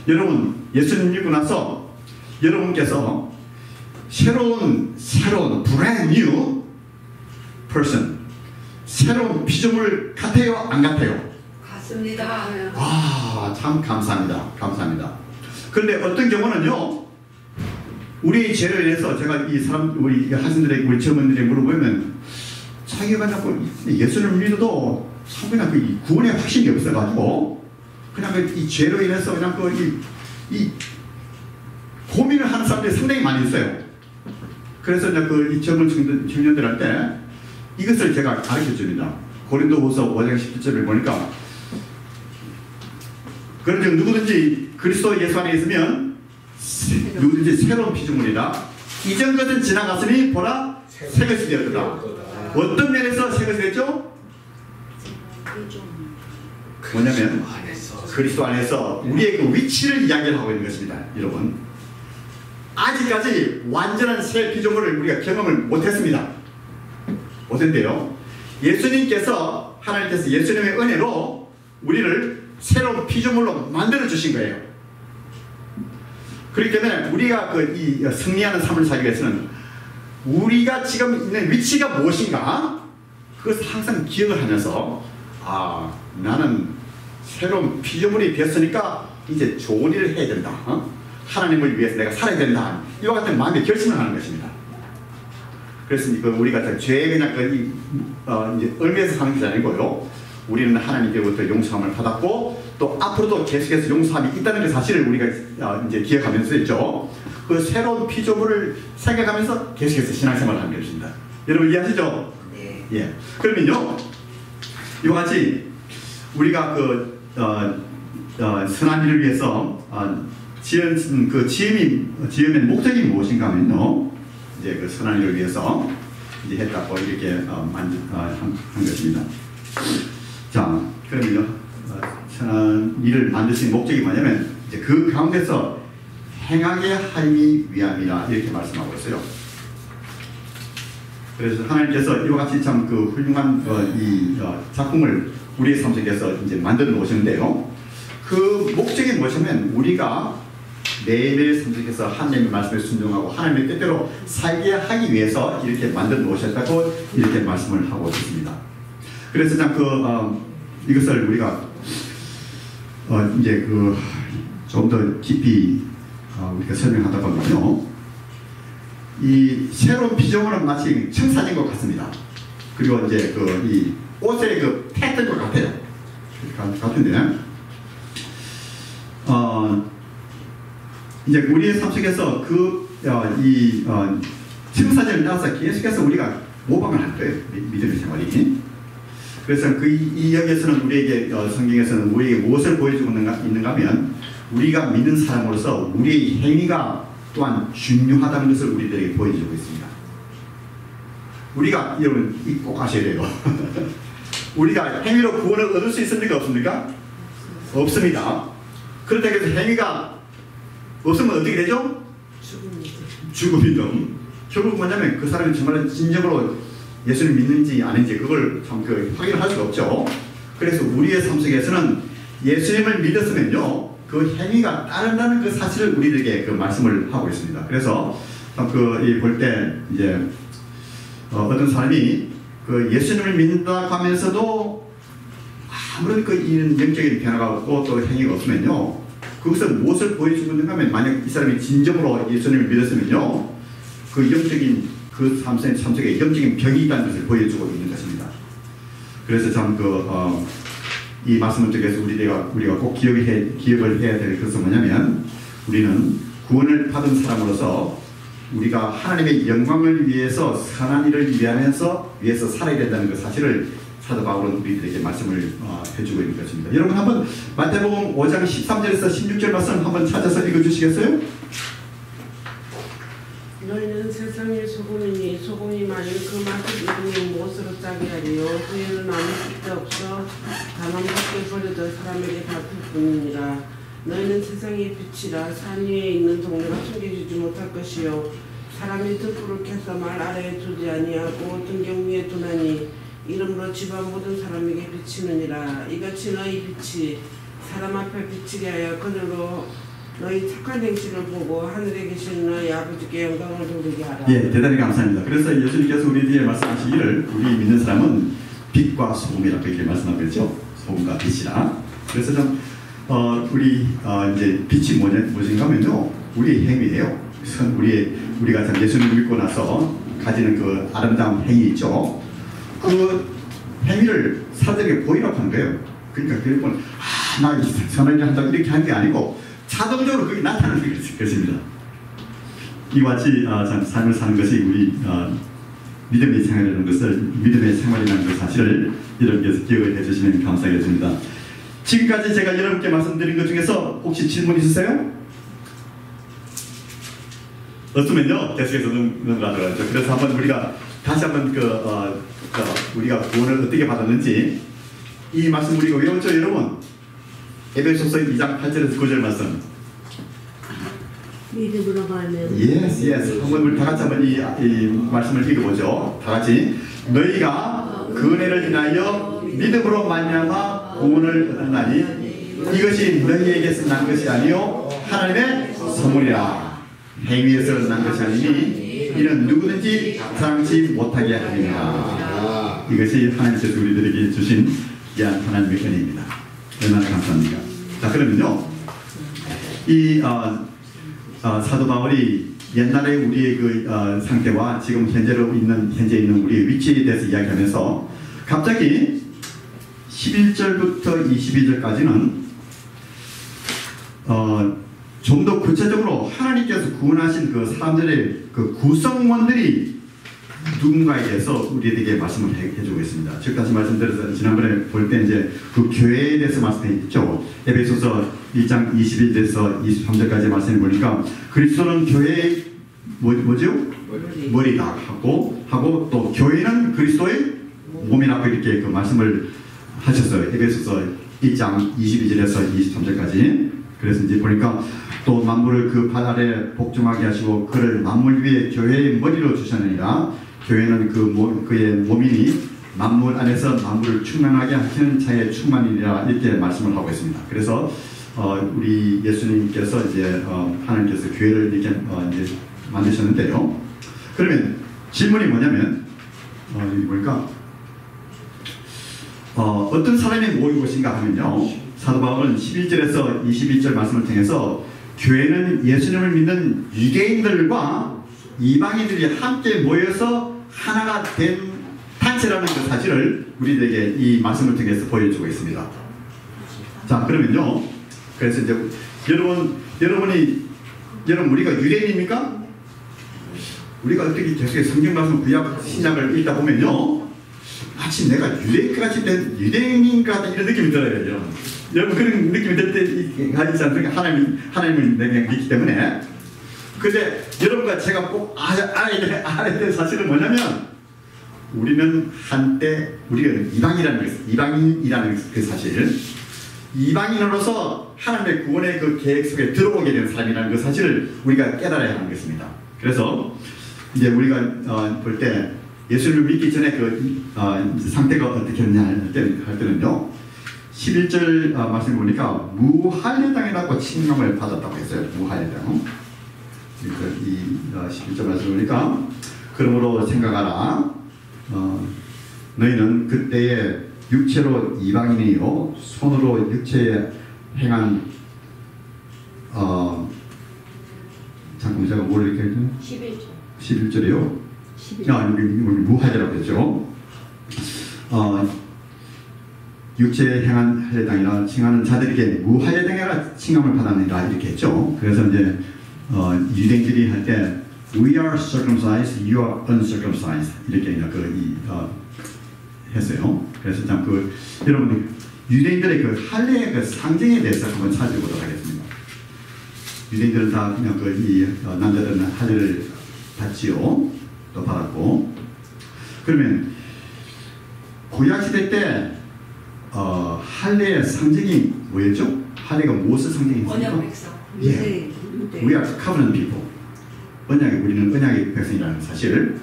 여러분 예수님 믿고 나서 여러분께서 새로운 brand new person, 새로운 피조물 같아요, 안 같아요? 같습니다. 참 감사합니다. 그런데 어떤 경우는요, 우리의 죄로 인해서 제가 우리 학생들에게, 우리 젊은이들에게 물어보면 자기가 자꾸 예수를 믿어도 참 그냥 이 구원의 확신이 없어가지고 그냥 이 죄로 인해서 그냥 이 고민을 하는 사람들이 상당히 많이 있어요. 그래서 이제 이 젊은 청년들한테 이것을 제가 가르쳐 줍니다. 고린도후서 5장 17절을 보니까, 그런데 누구든지 그리스도 예수 안에 있으면 누구든지 새로운 피조물이다. 이전 것은 지나갔으니 보라 새 것이 되었다. 어떤 면에서 새 것이 됐죠? 뭐냐면 그리스도 안에서 우리의 그 위치를 이야기를 하고 있는 것입니다. 여러분, 아직까지 완전한 새 피조물을 우리가 경험을 못했습니다. 못했는데요, 하나님께서 예수님의 은혜로 우리를 새로운 피조물로 만들어 주신 거예요. 그렇기 때문에 우리가 이 승리하는 삶을 살기 위해서는 우리가 지금 있는 위치가 무엇인가, 그것을 항상 기억을 하면서 나는 새로운 피조물이 되었으니까 이제 좋은 일을 해야 된다. 하나님을 위해서 내가 살아야 된다. 이와 같은 마음의 결심을 하는 것입니다. 그래서 우리가 죄에 그냥 이제 얽매여서 사는 것이 아니고요, 우리는 하나님께로부터 용서함을 받았고 또 앞으로도 계속해서 용서함이 있다는 그 사실을 우리가 이제 기억하면서 있죠. 그 새로운 피조물을 생각하면서 계속해서 신앙생활을 하는 것입니다. 여러분 이해하시죠? 네. 예. 그러면요, 이와 같이 우리가 선한 일을 위해서 지음의 목적이 무엇인가 하면요, 이제 그 선한 일을 위해서 이제 했다고 이렇게 한 것입니다. 자, 그러면요, 선한 일을 만드신 목적이 뭐냐면 이제 그 가운데서 행하게 하기 위함이라 이렇게 말씀하고 있어요. 그래서 하나님께서 이와 같이 참 그 훌륭한 이 작품을 우리의 삶 속에서 이제 만들어 놓으셨는데요. 그 목적이 무엇이냐면 우리가 매일매일 삶 속에서 하나님의 말씀에 순종하고 하나님의 뜻대로 살게 하기 위해서 이렇게 만들어 놓으셨다고 이렇게 말씀을 하고 있습니다. 그래서 참 이것을 우리가 이제 좀 더 깊이 우리가 설명하다 보면요, 이 새로운 피조물은 마치 청사진 것 같습니다. 그리고 이제 이 옷의 패턴 것 같아요. 같은데, 이제 우리의 삶 속에서 청사진을 따라서 계속해서 우리가 모방을 할 거예요. 믿음의 생활이. 그래서 이 여기에서는 우리에게 성경에서는 우리에게 무엇을 보여주고 있는가 하면 우리가 믿는 사람으로서 우리의 행위가 또한 중요하다는 것을 우리들에게 보여주고 있습니다. 우리가 여러분 꼭 아셔야 돼요. 우리가 행위로 구원을 얻을 수 있습니까? 없습니까? 없습니다. 그렇다고 해서 행위가 없으면 어떻게 되죠? 죽음이죠. 결국 뭐냐면 그 사람이 정말 진정으로 예수를 믿는지 아닌지 그걸 참 확인할 수가 없죠. 그래서 우리의 삶 속에서는 예수님을 믿었으면요, 그 행위가 따른다는 그 사실을 우리들에게 말씀을 하고 있습니다. 그래서 볼 때 이제 어떤 사람이 예수님을 믿는다고 하면서도 아무런 이런 영적인 변화가 없고 또 행위가 없으면요, 그것은 무엇을 보여주고 있는가 하면 만약 이 사람이 진정으로 예수님을 믿었으면요, 그 영적인 그 삶 속에 영적인 병이 있다는 것을 보여주고 있는 것입니다. 그래서 참 이 말씀을 통해서 우리가 꼭 기억을 해야 될 것은 뭐냐면 우리는 구원을 받은 사람으로서 우리가 하나님의 영광을 위해서 선한 일을 위해서 살아야 된다는 그 사실을 사도 바울은 우리들에게 말씀을 해주고 있는 것입니다. 여러분 한번 마태복음 5장 13절에서 16절 말씀 한번 찾아서 읽어주시겠어요? 너희는 세상의 소금이니 소금이 만일 그 맛을 잃으면 무엇으로 짜게 하리요? 후에는 아무 쓸데없어 다만 밖에 버려져 사람에게 밟힐 뿐이니라. 너희는 세상의 빛이라. 산 위에 있는 동네가 숨겨지지 못할 것이요, 사람이 등불을 켜서 말 아래에 두지 아니하고 등경 위에 두나니 이름으로 집안 모든 사람에게 비치느니라. 이같이 너희 빛이 사람 앞에 비치게 하여 그들로 너희 착한 행실을 보고 하늘에 계신 너희 아버지께 영광을 돌리게 하라. 예, 대단히 감사합니다. 그래서 예수님께서 우리에게 말씀하시기를 우리 믿는 사람은 빛과 소금이라고 이렇게 말씀하고 있죠. 소금과 빛이라. 그래서 좀 우리 이제 빛이 무엇인가 하면요, 우리의 행위예요. 우리가 참 예수님을 믿고 나서 가지는 그 아름다운 행위 있죠. 그 행위를 사람들에게 보이라고 하는 거예요. 그러니까 결국은 나 선한 일을 한다 이렇게 하는 게 아니고 자동적으로 그게 나타나는 것입니다. 이와 같이 참 삶을 사는 것이 우리 믿음의 생활이라는 것을, 믿음의 생활이라는 그 사실을 여러분께서 기억을 해주시면 감사하겠습니다. 지금까지 제가 여러분께 말씀드린 것 중에서 혹시 질문 있으세요? 없으면요, 계속해서 넘어가도록 하죠. 그래서 한번 우리가 다시 한번 우리가 구원을 어떻게 받았는지 이 말씀 우리가 외웠죠, 여러분? 에베소서 2장 8절에서 9절 말씀. 믿음으로 말하면. 예스. 한번 우리 다 같이 한번 이 말씀을 읽어보죠. 다 같이. 너희가 그 은혜를 인하여 믿음으로 말미암아 구원을 얻었나니 이것이 너희에게서 난 것이 아니요 하나님의 선물이라. 행위에서 난 것이 아니니 이는 누구든지 자랑치 못하게 하리라. 이것이 하나님께서 우리들에게 주신 귀한 하나님의 은혜입니다. 얼마나 감사합니까? 자, 그러면요, 이 사도 바울이 옛날에 우리의 그 상태와 지금 현재 있는 우리의 위치에 대해서 이야기하면서 갑자기 11절부터 22절까지는 좀 더 구체적으로 하나님께서 구원하신 그 사람들의 그 구성원들이 누군가에 대해서 우리에게 말씀을 해주고 있습니다. 지금까지 말씀드려서 지난번에 볼 때 이제 그 교회에 대해서 말씀했죠. 에베소서 1장 21절에서 23절까지 말씀을 보니까 그리스도는 교회의 뭐죠? 머리다 하고 또 교회는 그리스도의 몸이라고 이렇게 그 말씀을 하셨어요. 에베소서 1장 22절에서 23절까지. 그래서 이제 보니까 또 만물을 그 발 아래 복종하게 하시고 그를 만물 위에 교회의 머리로 주셨느니라. 교회는 그의 몸이니 만물 안에서 만물을 충만하게 하시는 자의 충만이라 이렇게 말씀을 하고 있습니다. 그래서 우리 예수님께서 이제 하나님께서 교회를 이렇게 이제 만드셨는데요. 그러면 질문이 뭐냐면 여기 보니까 어떤 사람이 모인 것인가 하면요. 사도 바울은 11절에서 22절 말씀을 통해서 교회는 예수님을 믿는 유대인들과 이방인들이 함께 모여서 하나가 된 단체라는 그 사실을 우리들에게 이 말씀을 통해서 보여주고 있습니다. 자, 그러면요. 그래서 이제 여러분 우리가 유대인입니까? 우리가 어떻게 계속 성경 말씀 구약 신약을 읽다 보면요. 마치 내가 유대인같이 된 유대인인가 이런 느낌이 들어요. 여러분 그런 느낌이 들 때 가지지 않습니까? 하나님을 내게 믿기 때문에. 근데 여러분과 제가 꼭 알아야 될 사실은 뭐냐면 우리는 한때 우리가 이방인이라는 그 사실, 이방인으로서 하나님의 구원의 그 계획 속에 들어오게 된 사람이라는 그 사실을 우리가 깨달아야 하는 것입니다. 그래서 이제 우리가 볼 때 예수를 믿기 전에 그 상태가 어떻게 했냐 할 때는요. 11절 말씀을 보니까 무할례당이라고 칭함을 받았다고 했어요. 무할례당. 그래서 이 11절 말씀을 보니까 그러므로 생각하라. 너희는 그때에 육체로 이방인이요 손으로 육체에 행한 잠깐만 제가 뭘 이렇게 했죠? 11절이요. 무할례라고 했죠. 육체에 행한 할례당이라 칭하는 자들에게 무할례당이라 칭함을 받았느니라 이렇게 했죠. 그래서 이제 유대인들이 할 때 We are circumcised, you are uncircumcised 이렇게 했어요. 그래서 참 여러분 유대인들의 그 할례의 그 상징에 대해서 한번 살펴보도록 하겠습니다. 유대인들은 다 그냥 남자들은 할례를 받지요. 또 받았고. 그러면 구약 시대 때 할례의 상징이 뭐였죠? 할례가 무엇을 상징했습니까? 언약 백성. 예. We are covenant people. 우리는 언약의 백성이라는 사실.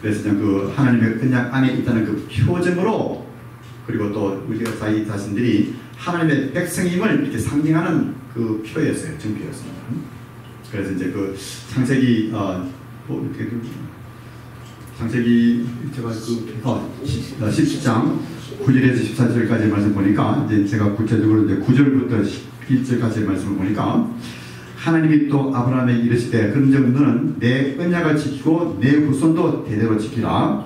그래서 그 하나님의 언약 안에 있다는 그 표정으로 그리고 또 우리가 자기 자신들이 하나님의 백성임을 이렇게 상징하는 그 표였어요. 증표였습니다. 그래서 이제 그 창세기 제가 10장 9절에서 14절까지 말씀 보니까 이제 제가 구체적으로 이제 9절부터 11절까지 말씀을 보니까 하나님이 또 아브라함에게 이르시되 그런즉 너는 내 언약을 지키고 내 후손도 대대로 지키라.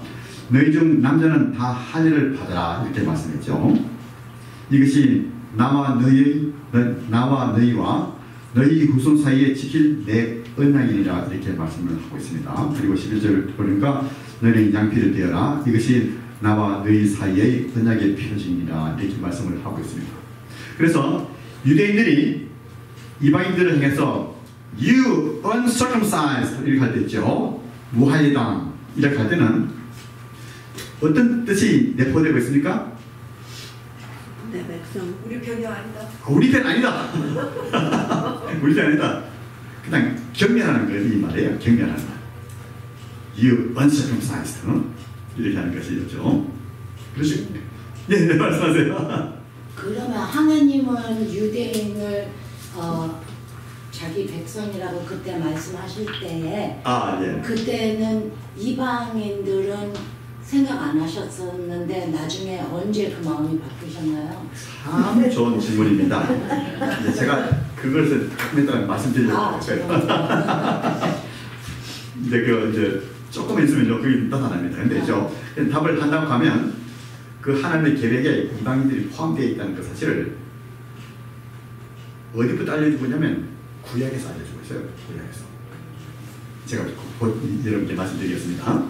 너희 중 남자는 다 할례를 받으라 이렇게 말씀했죠. 이것이 나와 너희와 너희 후손 사이에 지킬 내 언약이니라 이렇게 말씀을 하고 있습니다. 그리고 11절 보니까 너희는 양피를 떼어라. 이것이 나와 너희 사이의 언약의 표징이라 이렇게 말씀을 하고 있습니다. 그래서 유대인들이 이방인들을 향해서 You uncircumcised 이렇게 할 때 있죠. 무할례당 이렇게 할 때는 어떤 뜻이 내포되고 있습니까? 내 백성. 우리 편이 아니다. 우리 편 아니다. 우리 편 아니다. 그냥 경멸하는 거 이 말이에요. 경멸하는 말. You uncircumcised 이렇게 하는 것이죠. 그렇지? 네, 말씀하세요. 그러면 하나님은 유대인을 자기 백성이라고 그때 말씀하실 때에 예. 그때는 이방인들은 생각 안 하셨었는데 나중에 언제 그 마음이 바뀌셨나요? 참 좋은 질문입니다. 제가 그것을 조금 말씀드리려고 했어요. 이제 조금 있으면요 그게 나타납니다. 근데 답을 한다고 하면 그 하나님의 계획에 이방인들이 포함되어 있다는 그 사실을 어디부터 알려주고 있냐면 구약에서 알려주고 있어요. 구약에서. 제가 여러분께 말씀드리겠습니다.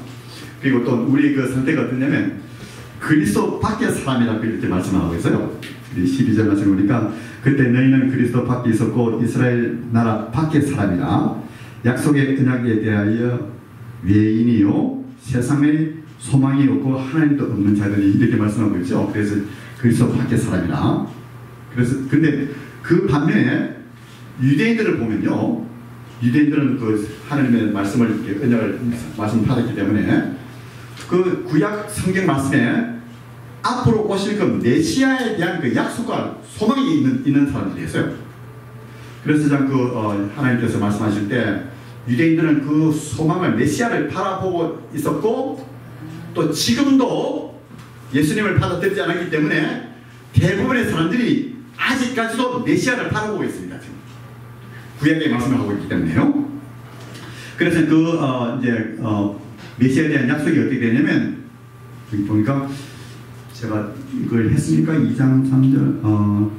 그리고 또 우리 그 상태가 어떠냐면 그리스도 밖의 사람이라고 이렇게 말씀하고 있어요. 12절 말씀 보니까 그때 너희는 그리스도 밖에 있었고 이스라엘 나라 밖의 사람이라 약속의 언약에 대하여 외인이요 세상에 소망이 없고 하나님도 없는 자들이 이렇게 말씀하고 있죠. 그래서 그리스도 밖의 사람이라. 그래서 근데 그 반면에 유대인들을 보면요, 유대인들은 그 하나님의 말씀을 이렇게 언약을 말씀 받았기 때문에 그 구약 성경 말씀에 앞으로 오실 그 메시아에 대한 그 약속과 소망이 있는 사람들이었어요. 그래서 참 하나님께서 말씀하실 때 유대인들은 그 소망을 메시아를 바라보고 있었고 또 지금도 예수님을 받아들이지 않았기 때문에 대부분의 사람들이 아직까지도 메시아를 바라보고 있습니다. 지금. 구약의 말씀을 하고 있기 때문에요. 그래서 메시아에 대한 약속이 어떻게 되냐면 여기 보니까 제가 이걸 했으니까 2장 3절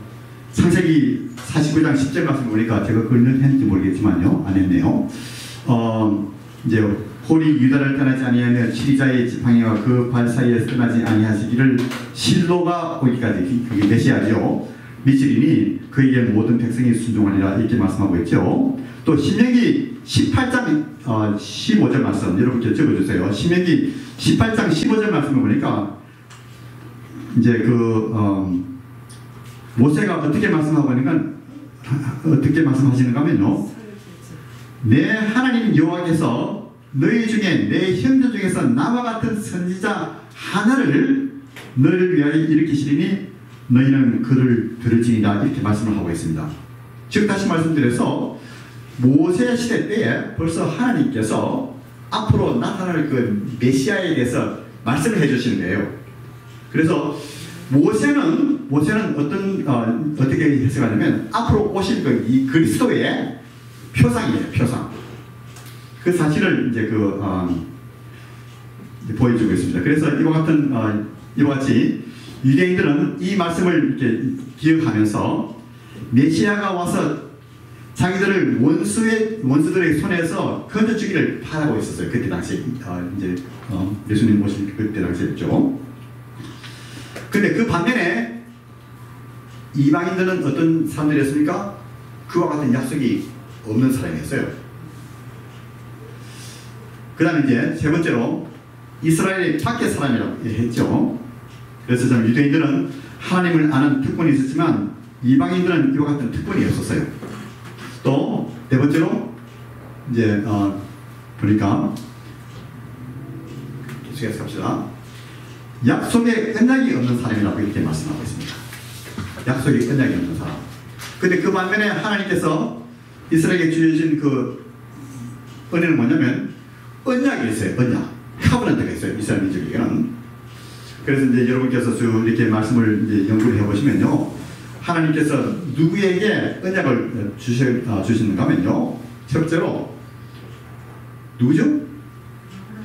창세기 49장 10절 말씀 보니까 제가 그걸 했는지 모르겠지만요. 안 했네요. 이제 홀이 유다를 떠나지 아니하며 치리자의 지팡이와 그 발 사이에 떠나지 아니하시기를 실로가 오기까지 그게 메시아죠. 미치리니 그에게 모든 백성이 순종하리라 이렇게 말씀하고 있죠. 또 신명기 18장 15절 말씀 여러분께 적어주세요. 신명기 18장 15절 말씀을 보니까 이제 모세가 어떻게 말씀하고 하니까 어떻게 말씀하시는가 하면요. 내 하나님 여호와께서 너희 중에 내 형제 중에서 나와 같은 선지자 하나를 너희를 위하여 일으키시리니 너희는 그를 들을지니라 이렇게 말씀을 하고 있습니다. 즉 다시 말씀드려서 모세 시대 때에 벌써 하나님께서 앞으로 나타날 그 메시아에 대해서 말씀을 해주시는 거예요. 그래서 모세는 어떻게 해석하냐면 앞으로 오실 이 그리스도의 표상이에요. 표상. 그 사실을 이제 보여주고 있습니다. 그래서 이와 같이 유대인들은 이 말씀을 이렇게 기억하면서 메시아가 와서 자기들을 원수들의 손에서 건져주기를 바라고 있었어요. 그때 당시 예수님 오신 그때 당시였죠. 근데 그 반면에 이방인들은 어떤 사람들이었습니까? 그와 같은 약속이 없는 사람이었어요. 그 다음에 이제 세 번째로 이스라엘의 밖의 사람이라고 했죠. 그래서 참 유대인들은 하나님을 아는 특권이 있었지만 이방인들은 이와 같은 특권이 없었어요. 또 네 번째로 이제 보니까 계속해서 갑시다. 약속의 언약이 없는 사람이라고 이렇게 말씀하고 있습니다. 약속의 언약이 없는 사람. 근데 그 반면에 하나님께서 이스라엘에게 주신 그 은혜는 뭐냐면 언약이 있어요. 언약. 카버넌트가 있어요. 이스라엘 민족에게는. 그래서 이제 여러분께서 쭉 이렇게 말씀을 이제 연구를 해보시면요. 하나님께서 누구에게 언약을 주시는가 하면요. 첫째로 누구죠?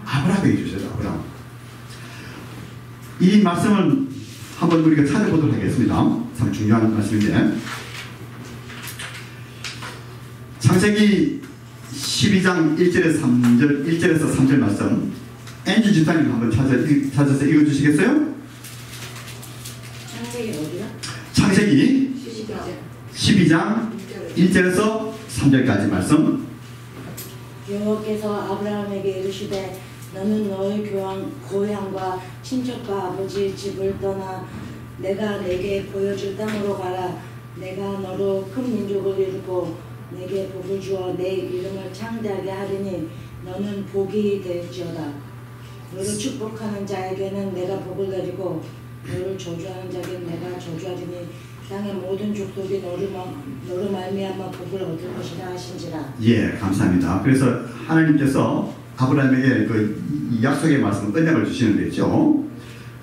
아브라함에게 주셔요. 아브라함. 이 말씀은 한번 우리가 찾아보도록 하겠습니다. 참 중요한 말씀인데 창세기 12장 1절에서 3절 말씀 앤지 집사님 한번 찾아서 읽어주시겠어요? 창세기 어디야? 창세기 12장 1절에서 3절까지 말씀. 여호와께서 아브라함에게 이르시되 너는 너의 고향과 친척과 아버지 집을 떠나 내가 내게 보여줄 땅으로 가라. 내가 너로 큰 민족을 이루고 내게 복을 주어 내 이름을 창대하게 하리니 너는 복이 될지어다. 너를 축복하는 자에게는 내가 복을 내리고 너를 저주하는 자에게는 내가 저주하리니 땅의 모든 족속이 너로 말미암아 복을 얻을 것이라 하신지라. 예, 감사합니다. 그래서 하나님께서 아브라함에게 이 약속의 말씀, 언약을 주시는 데죠.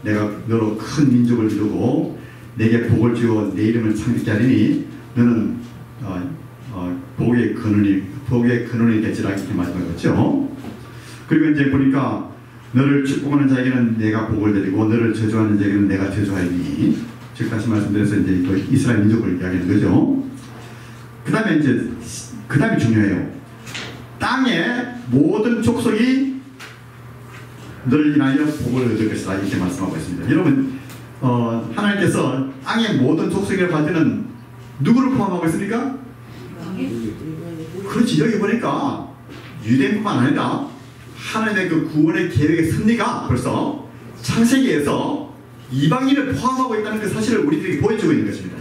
내가 너로 큰 민족을 이루고 내게 복을 주어 내 이름을 창대케 하리니 너는 복의 근원이 되지라 이렇게 말씀하셨죠. 그리고 이제 보니까 너를 축복하는 자에게는 내가 복을 드리고 너를 저주하는 자에게는 내가 저주하리니 즉 다시 말씀드려서 이제 또 이스라엘 민족을 이야기하는 거죠. 그 다음에 중요해요. 땅의 모든 족속이 너를 인하여 복을 얻을 것이다 이렇게 말씀하고 있습니다. 여러분 하나님께서 땅의 모든 족속이라고 할 때는 누구를 포함하고 있습니까? 그렇지. 여기 보니까 유대인뿐만 아니라 하나님의 그 구원의 계획의 섭리가 벌써 창세기에서 이방인을 포함하고 있다는 그 사실을 우리들에게 보여주고 있는 것입니다.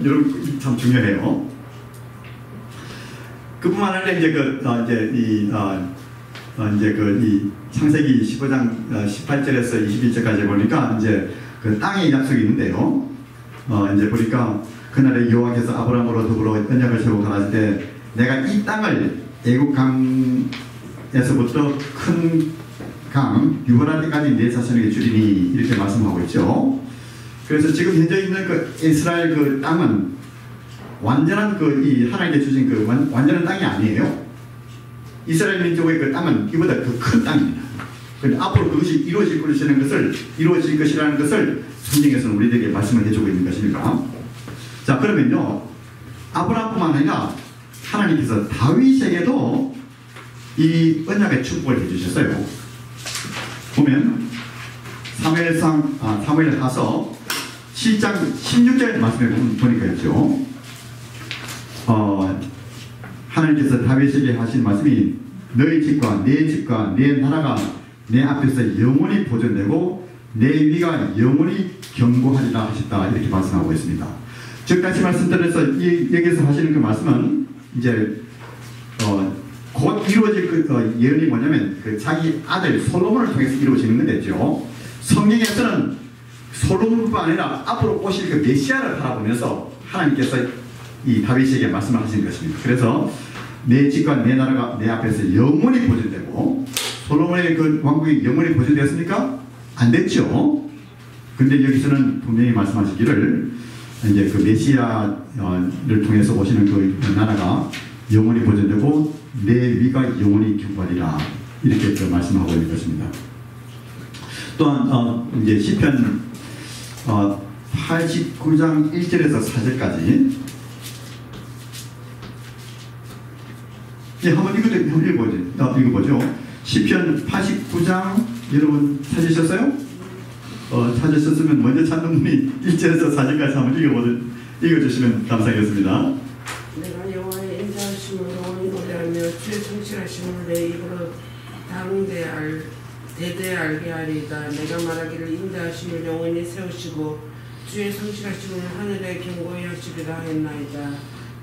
여러분 참 중요해요. 그뿐만 아니라 이 창세기 15장 18절에서 21절까지 보니까 이제 그 땅의 약속이 있는데요. 이제 보니까 그날에 여호와께서 아브라함으로 더불어 언약을 세우고 가라실 때 내가 이 땅을 애국 강에서부터 큰 강 유브라데 때까지 내 자손에게 주리니 이렇게 말씀하고 있죠. 그래서 지금 현재 있는 그 이스라엘 그 땅은 완전한 그 이 하나님께 주신 그 완전한 땅이 아니에요. 이스라엘 민족의 그 땅은 이보다 더 큰 땅입니다. 그런데 앞으로 그것이 이루어질 것이라는 것을 성경에서는 우리들에게 말씀을 해주고 있는 것입니다. 자, 그러면요, 아브라함뿐만 아니라 하나님께서 다윗에게도 이 언약의 축복을 해주셨어요. 보면 사무엘하서 7장 16절 말씀에 보니까 있죠. 하나님께서 다윗에게 하신 말씀이 너희 집과 내 나라가 내 앞에서 영원히 보존되고 내 위가 영원히 견고하리라 하셨다 이렇게 말씀하고 있습니다. 즉 다시 말씀드려서 여기서 하시는 그 말씀은 이제 곧 이루어질 그 예언이 뭐냐면 그 자기 아들 솔로몬을 통해서 이루어지는 건데죠. 성경에서는 솔로몬뿐만 아니라 앞으로 오실 그 메시아를 바라보면서 하나님께서 이 다윗에게 말씀을 하시는 것입니다. 그래서 내 집과 내 나라가 내 앞에서 영원히 보존되고 솔로몬의 그 왕국이 영원히 보존되었습니까? 안 됐죠. 근데 여기서는 분명히 말씀하시기를 이제 그 메시아를 통해서 오시는 그 나라가 영원히 보존되고 내 위가 영원히 견고하리라 이렇게 또 말씀하고 있는 것입니다. 또한 이제 시편 89장 1절에서 4절까지 한번 읽어보죠. 시편 89장 여러분 찾으셨어요? 찾으셨으면 먼저 찾는 분이 1절에서 4절까지 한번 읽어주시면 감사하겠습니다. 내가 여호와의 인자하심을 영원히 노래하며 주의 성실하심을 내 입으로 대대 알게 하리이다. 내가 말하기를 인자하심을 영원히 세우시고 주의 성실하심을 하늘에 견고히 하시리라 했나이다.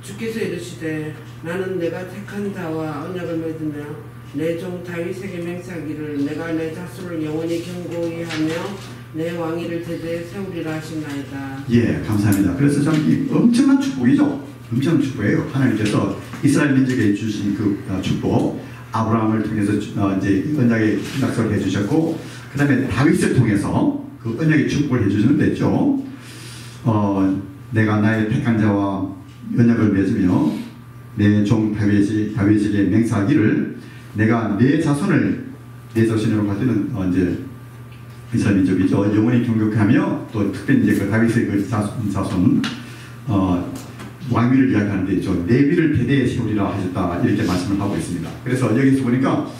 주께서 이르시되 나는 내가 택한 자와 언약을 맺으며 내 종 다윗에게 맹세하기를 내가 내 자손을 영원히 견고히 하며 내 왕위를 대대에 세우리라 하신나이다. 예, 감사합니다. 그래서 참 엄청난 축복이죠. 엄청난 축복이에요. 하나님께서 이스라엘 민족에 주신 그 축복, 아브라함을 통해서 이제 언약의 약속을 해주셨고, 그 다음에 다윗을 통해서 그 언약의 축복을 해주셨는데죠. 내가 나의 택한 자와 언약을 맺으며 내 종 다윗에게 맹세하기를 내가 내 자손을 내 자손이라고 할 때는 이제 이스라엘 민족이죠. 영원히 경격하며 또 특별히 이제 그 다윗의 그 자손 왕위를 이야기하는데 있죠. 내 위를 대대에 세우리라 하셨다 이렇게 말씀을 하고 있습니다. 그래서 여기서 보니까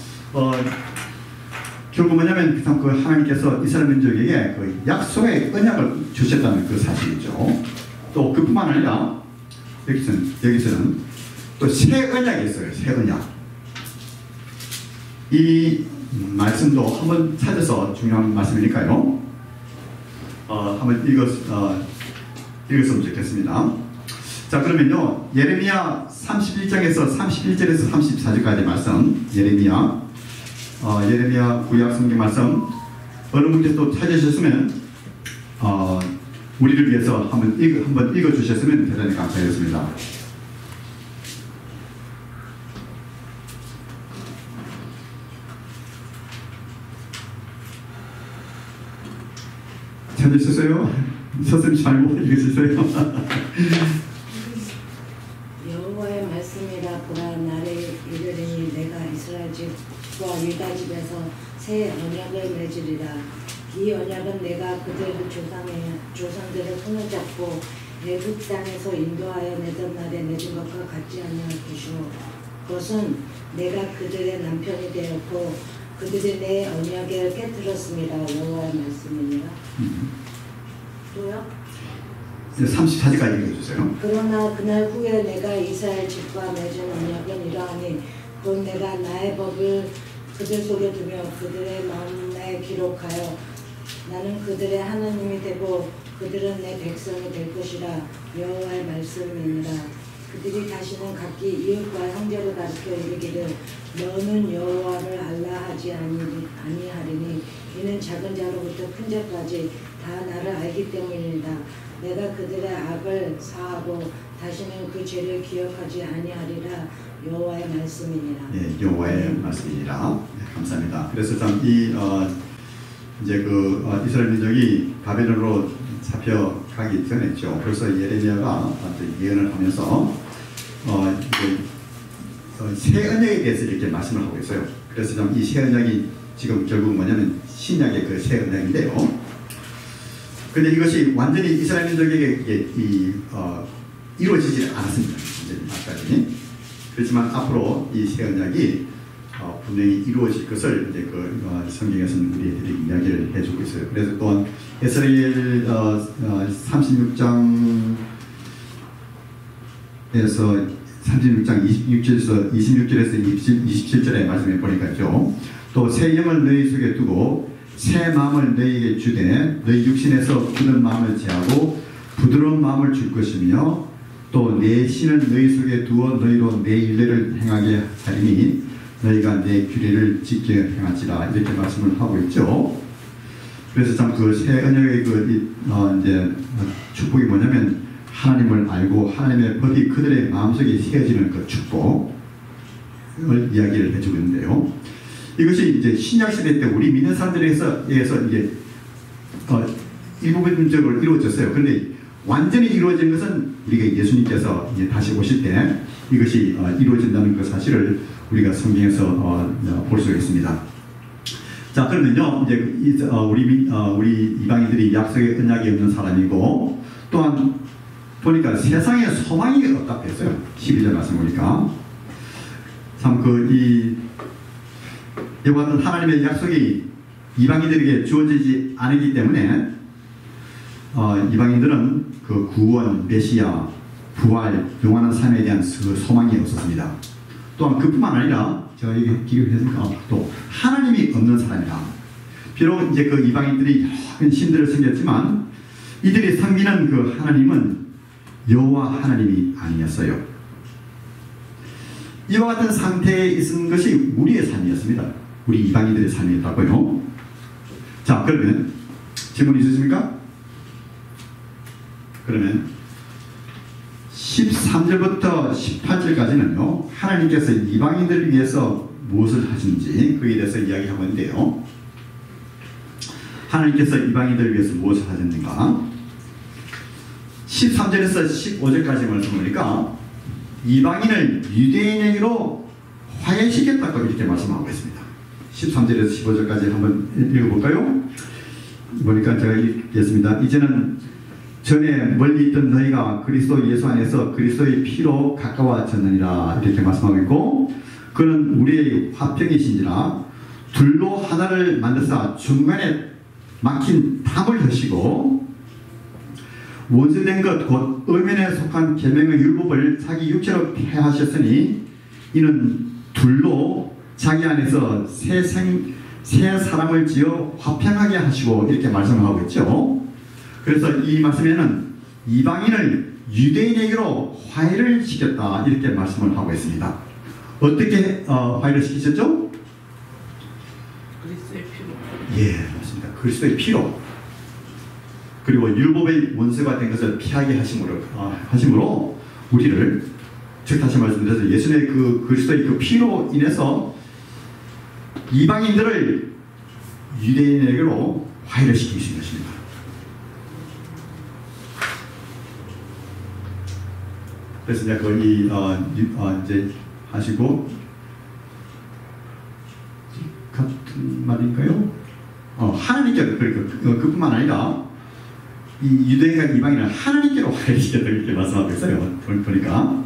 결국 뭐냐면 그 하나님께서 이스라엘 민족에게 그 약속의 언약을 주셨다는 그 사실이죠. 또 그뿐만 아니라 여기서는 또 새 언약이 있어요. 새 언약. 이 말씀도 한번 찾아서 중요한 말씀이니까요. 한번 읽었으면 좋겠습니다. 자, 그러면요. 예레미야 31장에서 31절에서 34절까지 말씀, 예레미야 구약 성경 말씀 어느 분께서 또 찾으셨으면 우리를 위해서 한번 읽어주셨으면 대단히 감사하겠습니다. 찾으셨어요? 선생님 잘못 읽으셨어요? 여호와의 말씀이라 보라 나를 이르리니 내가 이스라엘 집과 유다 집에서 새 언약을 맺으리라. 이 언약은 내가 그들 조상들의 손을 잡고 애굽 땅에서 인도하여 내던 날에 내준 것과 같지 아니할 것이요 그것은 내가 그들의 남편이 되었고 그들이 내 언약을 깨뜨렸습니다. 여호와의 말씀이니라. 또요? 34절까지 읽어주세요. 그러나 그날 후에 내가 이스라엘 집과 맺은 언약은 이러하니 곧 내가 나의 법을 그들 속에 두며 그들의 마음에 기록하여 나는 그들의 하나님이 되고 그들은 내 백성이 될 것이라. 여호와의 말씀이니라. 그들이 다시는 각기 이웃과 형제를 가르쳐 이르기를 너는 여호와를 알라 하지 아니하리니 이는 작은 자로부터 큰 자까지 다 나를 알기 때문이다. 내가 그들의 악을 사하고 다시는 그 죄를 기억하지 아니하리라. 여호와의 말씀이니라. 예, 여호와의 말씀이니라. 네, 감사합니다. 그래서 참 이제 이스라엘 민족이 바벨론으로 잡혀가기 전에죠. 벌써 예레미야가 예언을 하면서 새 언약에 대해서 이렇게 말씀을 하고 있어요. 그래서 참 이 새 언약이 지금 결국 뭐냐면 신약의 그 새 언약인데요. 근데 이것이 완전히 이스라엘 민족에게 이루어지지 않았습니다. 아까지. 그렇지만 앞으로 이 새 언약이 분명히 이루어질 것을 이제 성경에서는 우리들이 이야기를 해주고 있어요. 그래서 또한 에스라엘 36장 26절에서 27절의 말씀에 보니까요. 또 새 영을 너희 속에 두고 새 마음을 너희에게 주되 너희 육신에서 굳은 마음을 제하고 부드러운 마음을 줄 것이며 또 내 신을 너희 속에 두어 너희로 내 일례를 행하게 하리니 너희가 내 규례를 지켜 행할지라. 이렇게 말씀을 하고 있죠. 그래서 참 그 새 언약의 이제 축복이 뭐냐면 하나님을 알고 하나님의 법이 그들의 마음속에 세워지는 그 축복을 이야기를 해주고 있는데요. 이것이 이제 신약 시대 때 우리 믿는 사람들에서 이제 일부분적으로 이루어졌어요. 그런데 완전히 이루어진 것은 우리가 예수님께서 이제 다시 오실 때 이것이 이루어진다는 그 사실을 우리가 성경에서 볼 수가 있습니다. 자, 그러면요, 이제 우리 이방인들이 약속의 언약이 없는 사람이고, 또한 보니까 세상에 소망이 없다고 했어요. 12절 말씀 보니까 참 이와 같은 하나님의 약속이 이방인들에게 주어지지 않기 때문에 이방인들은 그 구원, 메시아, 부활, 영원한 삶에 대한 그 소망이 없었습니다. 또한 그뿐만 아니라 제가 이게 기록했으니까 또 하나님이 없는 사람이라. 비록 이제 그 이방인들이 여러 신들을 섬겼지만 이들이 섬기는 그 하나님은 여호와 하나님이 아니었어요. 이와 같은 상태에 있은 것이 우리의 삶이었습니다. 우리 이방인들의 삶이었다고요. 자, 그러면 질문 있으십니까? 그러면 13절부터 18절까지는요, 하나님께서 이방인들을 위해서 무엇을 하신지 거기에 대해서 이야기하고 있는데요. 하나님께서 이방인들을 위해서 무엇을 하셨는가? 13절에서 15절까지 말씀 보니까 이방인을 유대인에게로 화해시켰다고 이렇게 말씀하고 있습니다. 13절에서 15절까지 한번 읽어볼까요? 보니까 제가 읽겠습니다. 이제는 전에 멀리 있던 너희가 그리스도 예수 안에서 그리스도의 피로 가까워졌느니라. 이렇게 말씀하고 있고, 그는 우리의 화평이신지라 둘로 하나를 만드사 중간에 막힌 탑을 하시고 원수된 것 곧 음면에 속한 계명의 율법을 자기 육체로 폐하셨으니 이는 둘로 자기 안에서 새 사람을 지어 화평하게 하시고 이렇게 말씀을 하고 있죠. 그래서 이 말씀에는 이방인을 유대인에게로 화해를 시켰다 이렇게 말씀을 하고 있습니다. 어떻게 화해를 시키셨죠? 그리스도의 피로. 예, 맞습니다. 그리스도의 피로. 그리고 율법의 원수가 된 것을 피하게 하심으로 우리를, 즉 다시 말씀드려서 예수님의 그 그리스도의 그 피로 인해서 이방인들을 유대인에게로 화해를 시키신 것입니다. 그래서 이제 거기 이제 하시고 같은 말인가요? 하나님께로 그뿐만 아니라 이 유대인과 이방인을 하나님께로 하나님께로 화해시켰다 이렇게 말씀하고 있어요. 보니까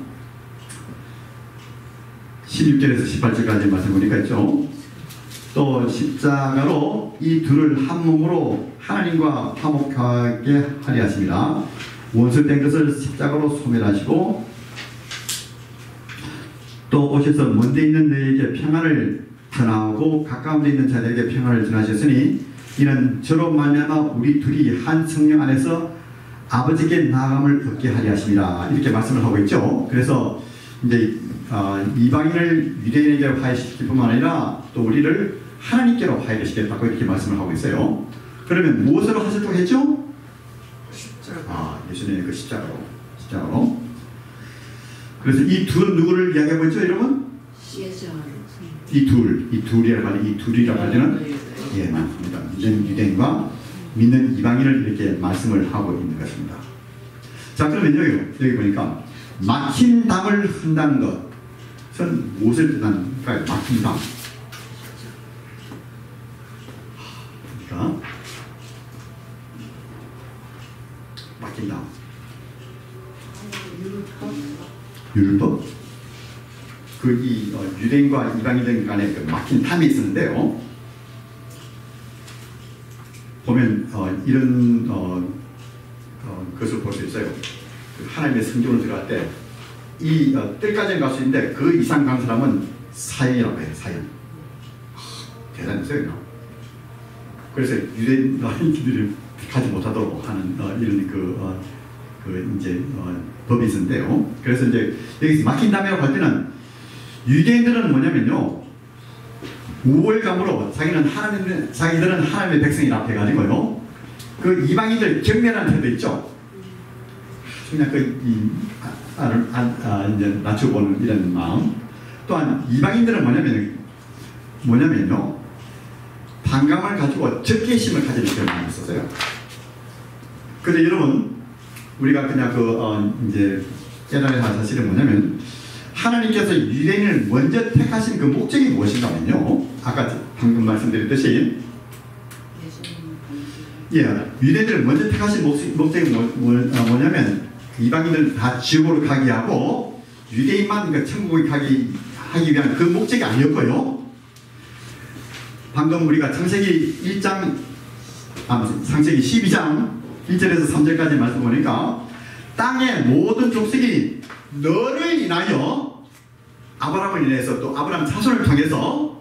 16절에서 18절까지 말씀 보니까 있죠. 또 십자가로 이 둘을 한 몸으로 하나님과 화목하게 하려 하십니다. 원수된 것을 십자가로 소멸하시고 또 오셔서 먼데 있는 너희에게 평안을 전하고 가까운 데 있는 자들에게 평안을 전하셨으니 이는 저로 말미암아 우리 둘이 한 성령 안에서 아버지께 나아감을 얻게 하려 하십니다. 이렇게 말씀을 하고 있죠. 그래서 이제 이방인을 유대인에게 화해시킬 뿐만 아니라 또 우리를 하나님께로 화해를 시켰다고 이렇게 말씀을 하고 있어요. 그러면 무엇으로 하셨다고 했죠? 십자가. 예수님의 그 십자가로. 그래서 이 둘은 누구를 이야기하고 있죠, 여러분? 이 둘이라고 하는 예, 맞습니다. 믿는 유대인과 믿는 이방인을 이렇게 말씀을 하고 있는 것입니다. 자, 그러면 여기 보니까 막힌 담을 흔다는 것은 무엇을 뜻하는가요? 막힌 담. 그러니까 막힌 담. 율법. 이 유대인과 이방인 간에 그 막힌 담이 있었는데요. 보면 이런 것을 볼 수 있어요. 하나님의 성전을 들어갈 때 이 뜰까지는 갈 수 있는데 그 이상 간 사람은 사형이라고 해요. 사형. 대단했어요. 그래서 유대인들이 가지 못하도록 하는 이런 이제 법이 있었는데요. 그래서 이제 여기서 막힌 담이라고 할 때는 유대인들은 뭐냐면요, 우월감으로 자기들은 하나님의 백성이라 해가지고요, 그 이방인들 경멸하는 태도 있죠. 그냥 이제 낮춰보는 이런 마음. 또한 이방인들은 뭐냐면요, 반감을 가지고 적개심을 가지는 그런 마음이 있었어요. 근데 여러분, 우리가 그냥 이제 깨달아야 할 사실은 뭐냐면, 하나님께서 유대인을 먼저 택하신 그 목적이 무엇인가면요, 아까 방금 말씀드렸듯이 유대인들을 먼저 택하신 목적이 뭐냐면 이방인들 다 지옥으로 가게 하고 유대인만 그러니까 천국에 하기 위한 그 목적이 아니었고요. 방금 우리가 창세기 12장 1절에서 3절까지 말씀 보니까 땅의 모든 족속이 너를 인하여 아브라함을 인해서 또 아브라함 자손을 통해서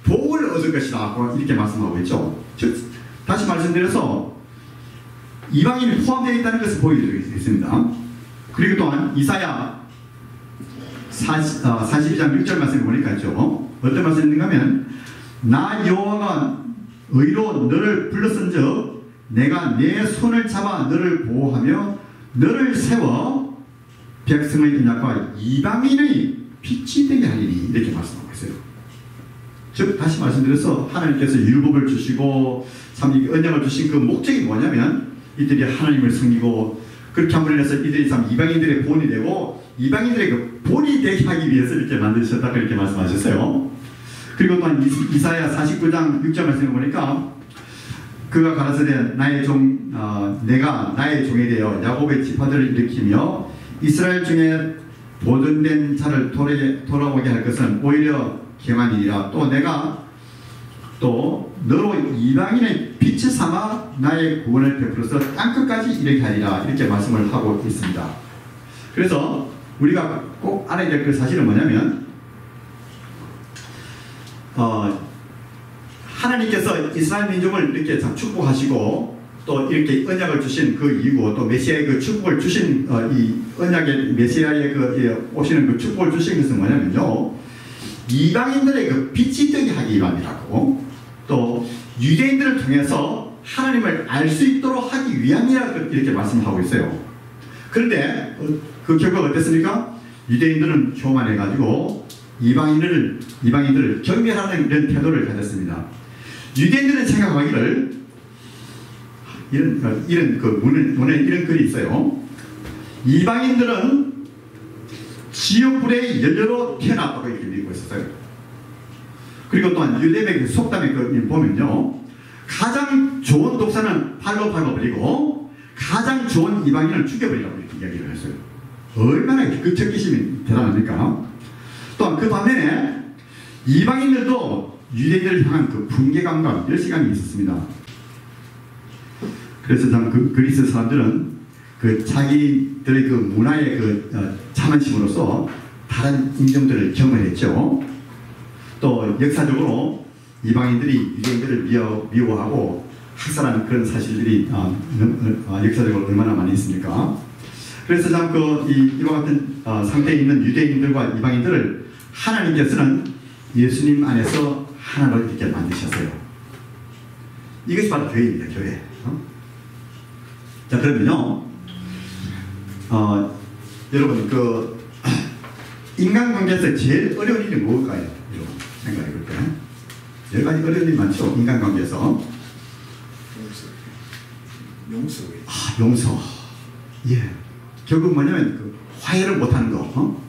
복을 얻을 것이다 이렇게 말씀하고 있죠. 즉 다시 말씀드려서 이방인이 포함되어 있다는 것을 보여드리고 있습니다. 그리고 또한 이사야 42장 6절 말씀을 보니까 있죠. 어떤 말씀이 있는가 하면 나 여호와가 의로 너를 불렀은즉 내가 내 손을 잡아 너를 보호하며 너를 세워 백성의 언약과 이방인의 빛이 되게 하리니 이렇게 말씀하고 있어요. 즉 다시 말씀드려서 하나님께서 율법을 주시고 참 언약을 주신 그 목적이 뭐냐면 이들이 하나님을 섬기고 그렇게 함으로 인해서 이들이 참 이방인들의 본이 되고 이방인들의 그 본이 되게 하기 위해서 이렇게 만드셨다고 이렇게 말씀하셨어요. 그리고 또한 이사야 49장 6절 말씀을 보니까 그가 가라사대 내가 나의 종에 대하여 야곱의 지파들을 일으키며 이스라엘 중에 보존된 자를 돌아오게 할 것은 오히려 경한이니라. 또 내가 또 너로 이방인의 빛을 삼아 나의 구원을 베풀어서 땅끝까지 이르게 하리라 이렇게 말씀을 하고 있습니다. 그래서 우리가 꼭 알아야 될 그 사실은 뭐냐면 하나님께서 이스라엘 민족을 이렇게 축복하시고 또 이렇게 언약을 주신 그 이유고 또 메시아의 그 축복을 주신 이 언약의 메시아의 그 오시는 그 축복을 주신 것은 뭐냐면요, 이방인들의 그 빛이 되게 하기 위함이라고 또 유대인들을 통해서 하나님을 알 수 있도록 하기 위함이라고 이렇게 말씀하고 있어요. 그런데 그 결과가 어땠습니까? 유대인들은 교만해가지고 이방인들을 경멸하는 이런 태도를 가졌습니다. 유대인들은 생각하기를 이런 그 문에 이런 글이 있어요. 이방인들은 지옥불의 연료로 태어났다고 이렇게 믿고 있었어요. 그리고 또한 유대인의 속담에 보면요, 가장 좋은 독사는 팔로 밟아버리고 가장 좋은 이방인을 죽여버리라고 이렇게 이야기를 했어요. 얼마나 그 적개심이 대단합니까? 또한 그 반면에 이방인들도 유대인들을 향한 그 분개감과 멸시감이 있었습니다. 그래서 참 그 그리스 사람들은 그 자기들의 그 문화의 그 자만심으로써 다른 인종들을 경험했죠. 또 역사적으로 이방인들이 유대인들을 미워하고 학살하는 그런 사실들이 역사적으로 얼마나 많이 있습니까? 그래서 참 이와 같은 상태에 있는 유대인들과 이방인들을 하나님께서는 예수님 안에서 하나로 이렇게 만드셨어요. 이것이 바로 교회입니다. 교회. 자, 그러면요, 여러분 그 인간관계에서 제일 어려운 일이 뭘까요? 여러분 생각해 볼 때 여러 가지 어려운 일이 많죠. 인간관계에서 용서. 예. 결국 뭐냐면 그 화해를 못하는 거.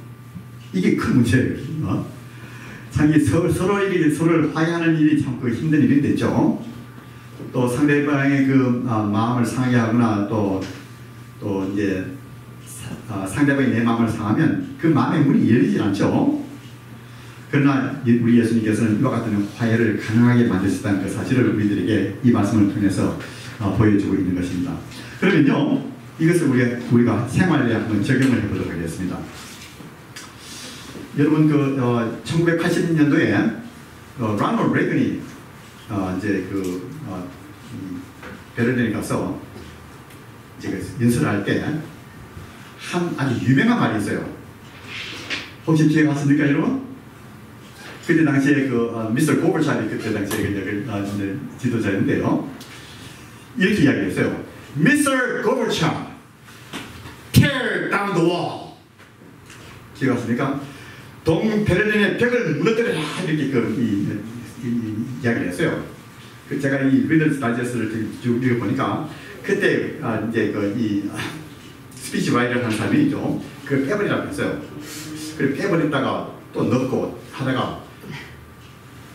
이게 큰 문제예요. 참 서로를 화해하는 일이 참 그 힘든 일이 됐죠. 또 상대방의 그 마음을 상하게 하거나 또 이제 상대방이 내 마음을 상하면 그 마음의 문이 열리지 않죠. 그러나 우리 예수님께서는 이와 같은 화해를 가능하게 만드셨다는 그 사실을 우리들에게 이 말씀을 통해서 보여주고 있는 것입니다. 그러면요, 이것을 우리가 생활에 한번 적용을 해보도록 하겠습니다. 여러분 1980년도에 로널드 레이건이 이제 베를린에 가서 이제 연설을 할 때 한 아주 유명한 말이 있어요. 혹시 기억하십니까, 여러분? 그때 당시에 미스터 고버차비 그때 당시에 지도자였는데요. 이렇게 이야기했어요. Mr. Gorbachev, tear down the wall. 기억하십니까? 베를린의 벽을 무너뜨려라 이렇게 이야기를 했어요. 제가 이 리더스 다이제스트를 쭉 읽어보니까 그때 이제 스피치 라이터를 한 사람이 있죠. 그걸 빼버리라고 했어요. 그걸 빼버렸다가 또 넣고 하다가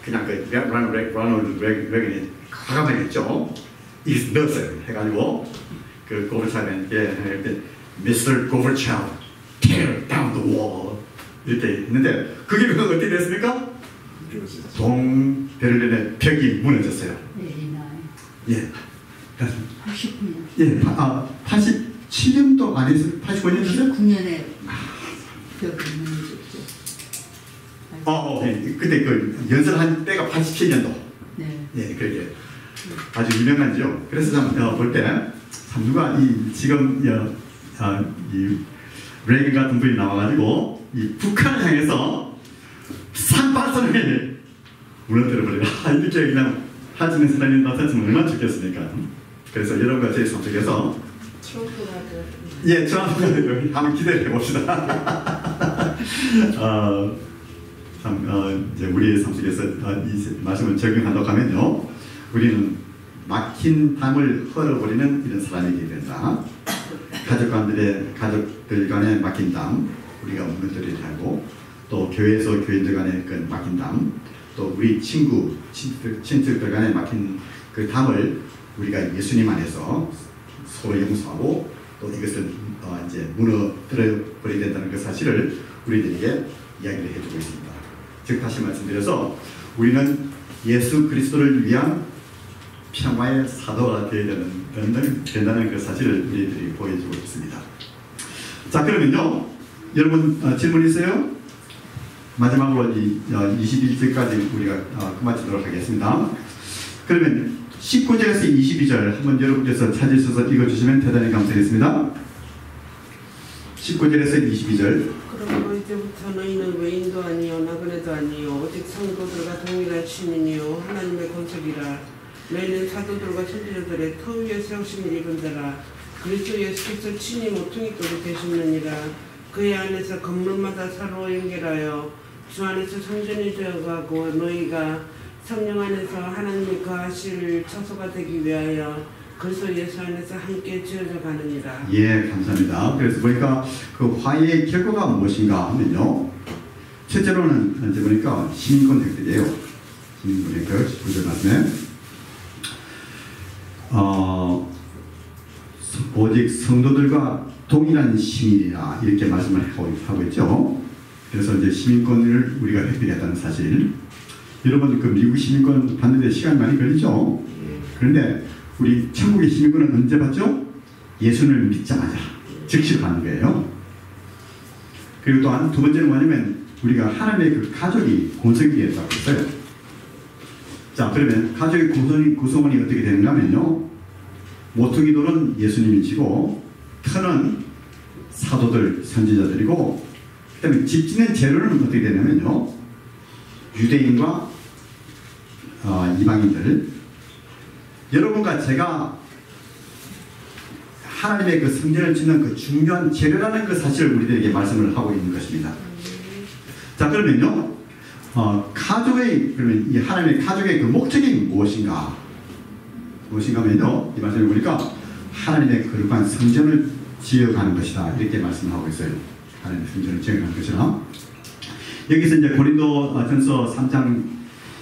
그냥 로널드 레이건이 과감하게 했죠. 이게 넣었어요. 해가지고 고버차비한테 Mr. Gorbachev, tear down the wall 이렇게 했는데 그게 어떻게 됐습니까? 베를린의 벽이 무너졌어요. 예. 89년. 예. 87년도 안 했어요? 85년 됐어요? 89년에 벽이 무너졌죠. 그때 연설한 때가 87년도. 네. 예, 그렇게 아주 유명하죠. 그래서 참 볼 때 참 누가 지금 이 레이건 같은 분이 나와가지고 이 북한을 향해서 산발선을 무너뜨려버리라 이렇게 그냥 하시는 사람이 나타났으면 얼마나 좋겠습니까? 그래서 여러분과 제 삶 속에서 예, 트럼프가 한번 기대를 해봅시다. 이제 우리의 삶 속에서 이 말씀을 적용한다고 하면요, 우리는 막힌 담을 헐어버리는 이런 사람이 되게 된다. 가족들 간의 막힌 담 우리가 무너뜨리려 하고, 또 교회에서 교인들 간의 그 막힌 담, 또 우리 친척들 간에 막힌 그 담을 우리가 예수님 안에서 서로 용서하고 또 이것을 이제 무너뜨려 버려야 된다는 그 사실을 우리들에게 이야기를 해주고 있습니다. 즉 다시 말씀드려서 우리는 예수 그리스도를 위한 평화의 사도가 되어야 된다는 그 사실을 우리들이 보여주고 있습니다. 자, 그러면요, 여러분 질문 있어요? 마지막으로 21절까지 우리가 마치도록 하겠습니다. 그러면 19절에서 22절 한번 여러분께서 찾으셔서 읽어주시면 대단히 감사하겠습니다. 19절에서 22절. 그러므로 이제부터 너희는 외인도 아니요 나그네도 아니요 오직 성도들과 동일한 신이요 하나님의 권속이라. 너희는 사도들과 선지자들의 터 위에 세우심을 입은 자라. 그리스도 예수께서 친히 모퉁이 돌이 되셨느니라. 그의 안에서 건물마다 서로 연결하여 주 안에서 성전이 되어가고 너희가 성령 안에서 하나님의 거하실 처소가 되기 위하여 그리스도 예수 안에서 함께 지어져 가느니라. 예, 감사합니다. 그래서 보니까 그 화해의 결과가 무엇인가 하면요, 첫째로는 이제 보니까 시민권 획득이에요. 시민권 획득. 9절 말씀에 오직 성도들과 동일한 시민이라 이렇게 말씀을 하고 있죠. 그래서 이제 시민권을 우리가 획득했다는 사실. 여러분 그 미국 시민권 받는데 시간 많이 걸리죠. 그런데 우리 천국의 시민권은 언제 받죠? 예수를 믿자마자 즉시 받는 거예요. 그리고 또한 두 번째는 뭐냐면 우리가 하나님의 그 가족이 구성이 되었다고 했어요. 자, 그러면 가족의 구성원이 어떻게 되는가 하면요, 모퉁이돌은 예수님이시고 터는 사도들, 선지자들이고, 그 다음에 집 짓는 재료는 어떻게 되냐면요, 유대인과 이방인들. 여러분과 제가 하나님의 그 성전을 짓는 그 중요한 재료라는 그 사실을 우리들에게 말씀을 하고 있는 것입니다. 자, 그러면요, 그러면 이 하나님의 가족의 그 목적이 무엇인가? 무엇인가면요, 이 말씀을 보니까 하나님의 거룩한 성전을 지어가는 것이다. 이렇게 말씀을 하고 있어요. 하나님의 성전을 지어가는 것이다. 여기서 이제 고린도전서 3장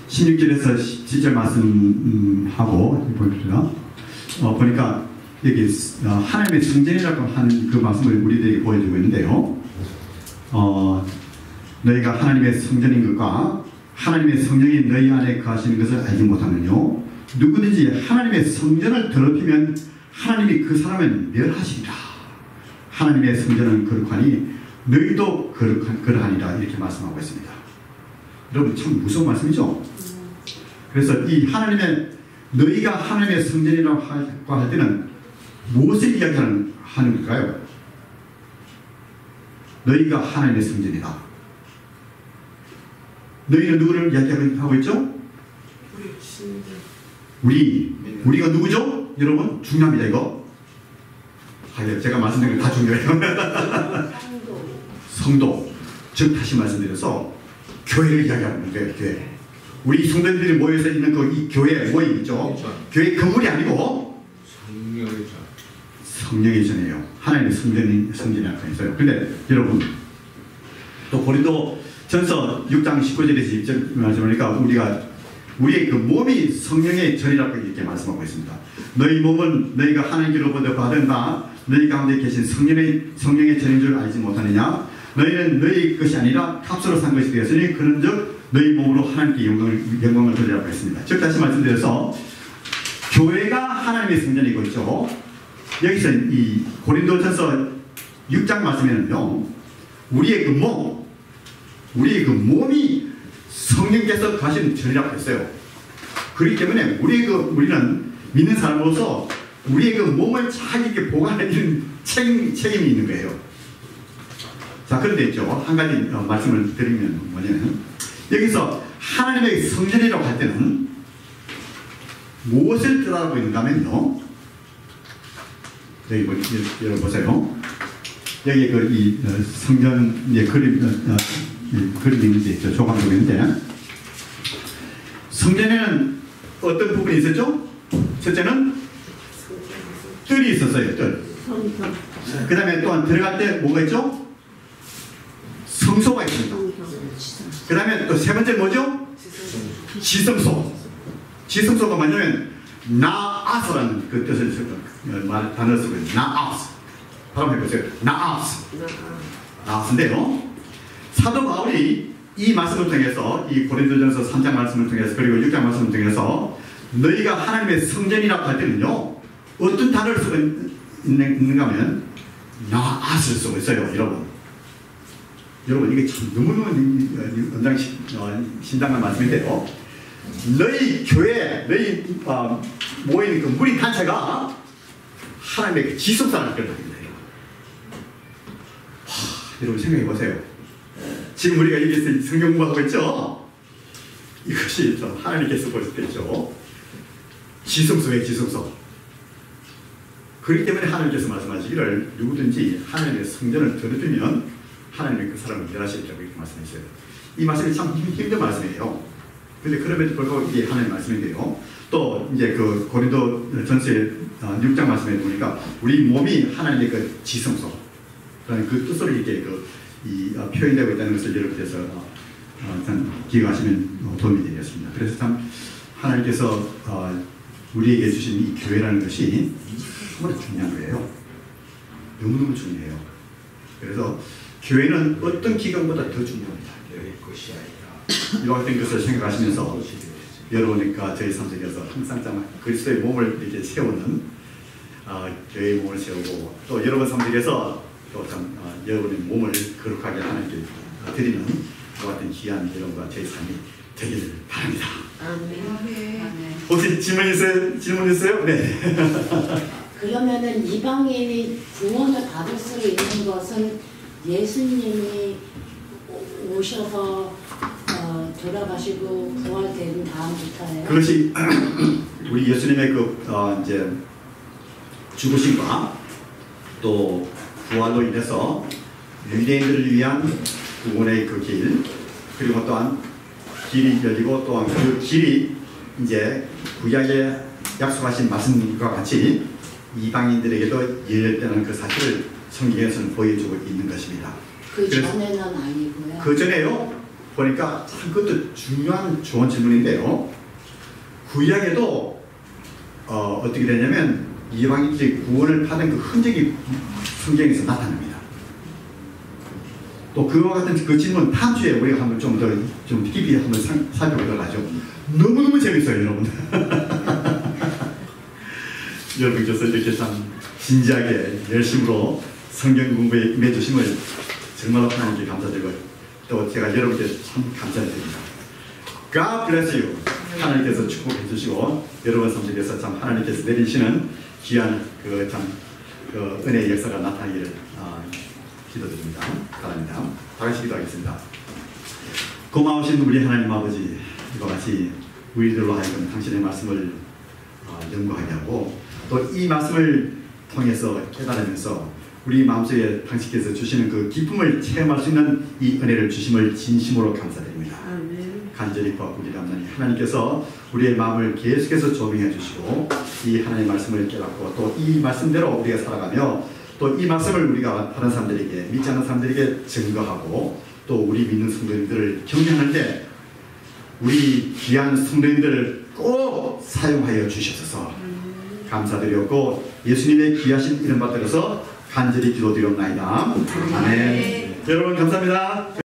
16절에서 17절 말씀하고 보입니다. 보니까 여기 하나님의 성전이라고 하는 그 말씀을 우리들에게 보여주고 있는데요. 너희가 하나님의 성전인 것과 하나님의 성령이 너희 안에 거하시는 것을 알지 못하면요, 누구든지 하나님의 성전을 더럽히면 하나님이 그 사람을 멸하시리라. 하나님의 성전은 거룩하니 너희도 그러하니라. 이렇게 말씀하고 있습니다. 여러분 참 무서운 말씀이죠. 그래서 이 하나님의 너희가 하나님의 성전이라고 할 때는 무엇을 이야기하는 걸까요? 너희가 하나님의 성전이다. 너희는 누구를 이야기하고 있죠? 우리가 누구죠? 여러분 중요합니다. 이거 제가 말씀드린 거 다 중요해요. 성도. 즉 다시 말씀드려서 교회를 이야기하는 거예요. 교회. 우리 성도들이 모여서 있는 그 이 교회 모임 있죠. 교회 건물이 아니고 성령의 전이에요. 하나님의 성전이라고 했어요. 근데 여러분 또 고린도전서 6장 19절에서 말씀하니까 우리의 그 몸이 성령의 전이라고 이렇게 말씀하고 있습니다. 너희 몸은 너희가 하나님께로부터 받은 바 너희 가운데 계신 성령의 전인 줄 알지 못하느냐? 너희는 너희 것이 아니라 값으로 산 것이 되었으니 그런즉 너희 몸으로 하나님께 영광을 돌리라고 했습니다. 즉 다시 말씀드려서 교회가 하나님의 성전이고 있죠. 여기서 이 고린도전서 6장 말씀에는요, 우리의 그 몸이 성령께서 가신 전이라고 했어요. 그렇기 때문에 우리는 믿는 사람으로서 우리의 그 몸을 잘 이렇게 보관하는 책임이 있는 거예요. 자, 그런데 있죠. 한 가지 말씀을 드리면 뭐냐면, 여기서 하나님의 성전이라고 할 때는 무엇을 뜻하고 있는가 하면요, 여기 여러분 보세요. 여기 이 성전의 그림이 있는데 있죠. 조각도 있는데, 성전에는 어떤 부분이 있었죠? 첫째는 뜰이 있었어요. 뜰. 그 다음에 또한 들어갈 때 뭐가 있죠? 성소가 있습니다. 그 다음에 또 세 번째 뭐죠? 지성소. 지성소가 뭐냐면 나아스라는 그 뜻을 단어를 쓰고 있어요. 나아스. 바로 해보세요. 나아스인데요, 사도 바울이 이 말씀을 통해서, 이 고린도전서 3장 말씀을 통해서, 그리고 6장 말씀을 통해서 너희가 하나님의 성전이라고 할 때는요, 어떤 단어를 쓰고 있는가 하면 나아스를 쓰고 있어요. 여러분 이게 참 너무너무 신당한 말씀인데요, 너희 교회, 너희 모인 그 무리 단체가 하나님의 지성사를 끌어들입니다. 여러분 생각해 보세요. 지금 우리가 여기서 성경 공부하고 있죠? 이것이 하나님께서 보실 때 있죠. 지성소의 지성소. 그렇기 때문에 하나님께서 말씀하시기를 누구든지 하나님의 성전을 더럽히면 하나님이 그 사람을 멸하시리라고 이렇게 말씀하셨어요. 이 말씀이 참 힘든 말씀이에요. 그런데 그럼에도 불구하고 이게 하나님의 말씀인데요. 또 이제 그 고린도전서의 6장 말씀에 보니까 우리 몸이 하나님의 그 지성소, 그 뜻으로 이렇게 표현되고 있다는 것을 여러분께서 기억하시면 도움이 되겠습니다. 그래서 참 하나님께서 우리에게 주신 이 교회라는 것이 정말 중요한 거예요. 너무너무 중요해요. 그래서 교회는 어떤 기관보다 더 중요합니다. 여기 것이 아니라 이와 같은 것을 생각하시면서 여러분과 저희 삶 속에서 항상 참 그리스도의 몸을 이렇게 세우는 교회의 몸을 세우고 또 여러분 삶 속에서 또 참 여러분의 몸을 거룩하게 하나님께 드리는 그와 같은 귀한 여러분과 저희 삶이 되기를 바랍니다. 아멘. 혹시 질문 있어요? 네. 그러면은 이방인이 구원을 받을 수 있는 것은 예수님이 오셔서 돌아가시고 부활된 다음부터예요. 그것이 우리 예수님의 이제 죽으심과 또 부활로 인해서 유대인들을 위한 구원의 그 길, 그리고 또한 길이 열리고 또한 그 길이 이제 구약에 약속하신 말씀과 같이 이방인들에게도 열렸다는 그 사실을 성경에서는 보여주고 있는 것입니다. 그 전에는 아니고요. 그 전에요. 보니까 참 그것도 중요한 좋은 질문인데요. 구약에도 어떻게 되냐면 이방인들이 구원을 받은 그 흔적이 성경에서 나타납니다. 또 그와 같은 그 질문 다음 주에 우리가 한번 좀 더 좀 깊이 한번 살펴보도록 하죠. 너무너무 재밌어요, 여러분. 여러분께서 이렇게 참 진지하게 열심으로 성경 공부에 임해주심을 정말로 하나님께 감사드리고 또 제가 여러분께 참 감사드립니다. God bless you. 하나님께서 축복해 주시고 여러분 삶 속에서 참 하나님께서 내리시는 귀한 그 참 그 은혜의 역사가 나타나기를 기도드립니다. 바랍니다. 다 같이 기도하겠습니다. 고마우신 우리 하나님 아버지, 이와 같이 우리들로 하여금 당신의 말씀을 연구하게 하고 또 이 말씀을 통해서 깨달으면서 우리 마음속에 당신께서 주시는 그 기쁨을 체험할 수 있는 이 은혜를 주심을 진심으로 감사드립니다. 아멘. 간절히 구하옵나니 하나님께서 우리의 마음을 계속해서 조명해 주시고 이 하나님의 말씀을 깨닫고 또 이 말씀대로 우리가 살아가며 또 이 말씀을 우리가 다른 사람들에게 믿지 않는 사람들에게 증거하고 또 우리 믿는 성도님들을 격려하는데 우리 귀한 성도님들을 꼭 사용하여 주시옵소서. 감사드렸고 예수님의 귀하신 이름 받들어서 간절히 기도드리옵나이다. 아멘. 여러분 감사합니다.